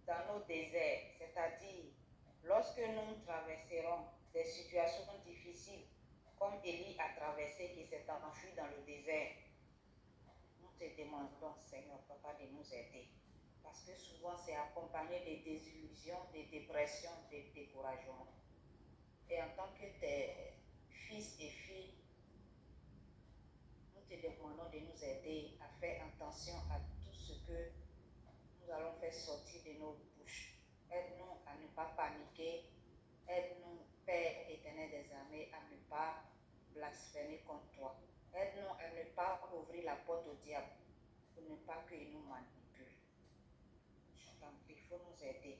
dans nos déserts, c'est-à-dire lorsque nous traverserons des situations difficiles, comme Élie a traversé, qui s'est enfui dans le désert, nous te demandons, Seigneur, Papa, de nous aider. Parce que souvent, c'est accompagné de désillusions, de dépressions, de découragements. Et en tant que tes fils et filles, nous te demandons de nous aider à faire attention à tout ce que nous allons faire sortir de nos bouches. Aide-nous à ne pas paniquer. Aide-nous, Père éternel des armées, à ne pas blasphémer contre toi. Aide-nous à ne pas ouvrir la porte au diable pour ne pas qu'il nous manipule. Je t'en prie, il faut nous aider.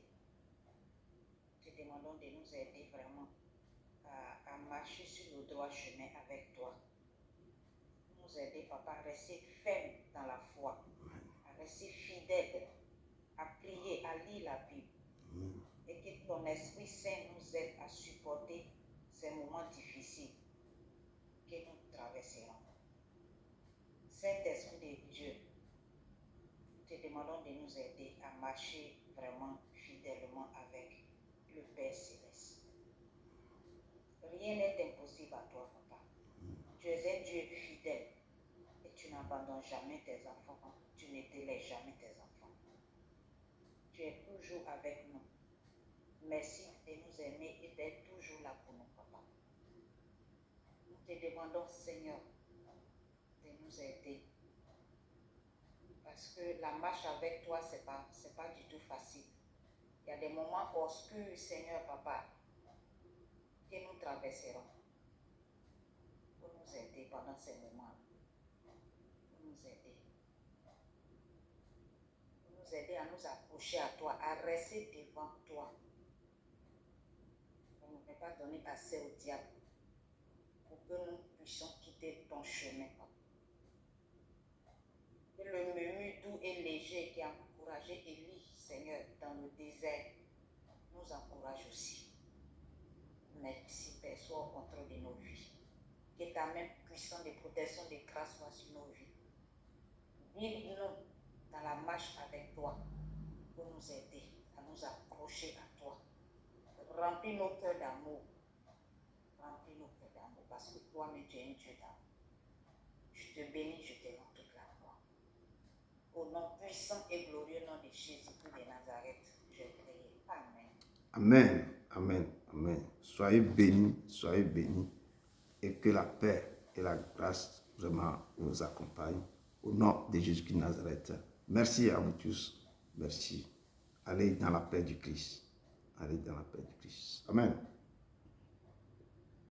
Je te demandons de nous aider vraiment à marcher sur le droit chemin avec toi. Nous aider, papa, à rester ferme dans la foi, à rester fidèle, à prier, à lire la Bible. Et que ton Esprit Saint nous aide à supporter ces moments difficiles que nous traverserons. Saint-Esprit de Dieu, nous te demandons de nous aider à marcher vraiment fidèlement avec le Père Céleste. Rien n'est impossible à toi, papa. Tu es un Dieu fidèle et tu n'abandonnes jamais tes enfants. Tu ne délaisses jamais tes enfants. Tu es toujours avec nous. Merci de nous aimer et d'être toujours là pour nous, papa. Nous te demandons, Seigneur, de nous aider. Parce que la marche avec toi, ce n'est pas du tout facile. Il y a des moments obscurs, Seigneur, papa, que nous traverserons. Pour nous aider pendant ces moments. Pour nous aider. Pour nous aider à nous approcher à toi, à rester devant toi. Pour ne pas donner assez au diable. Pour que nous puissions quitter ton chemin, papa. Que le murmure doux et léger qui a encouragé Élie, Seigneur, dans le désert, nous encourage aussi. Merci, Père, sois au contrôle de nos vies. Que ta main puissante de protection, de grâce soit sur nos vies. Guide-nous dans la marche avec toi pour nous aider à nous accrocher à toi. Remplis nos cœurs d'amour. Remplis nos cœurs d'amour parce que toi-même tu es un Dieu d'amour. Je te bénis, je te rends toute la gloire. Au nom puissant et glorieux nom de Jésus-Christ de Nazareth, je prie. Amen. Amen, amen, amen. Soyez bénis, et que la paix et la grâce vraiment nous accompagnent. Au nom de Jésus-Christ de Nazareth. Merci à vous tous. Merci. Allez dans la paix du Christ. Allez dans la paix du Christ. Amen.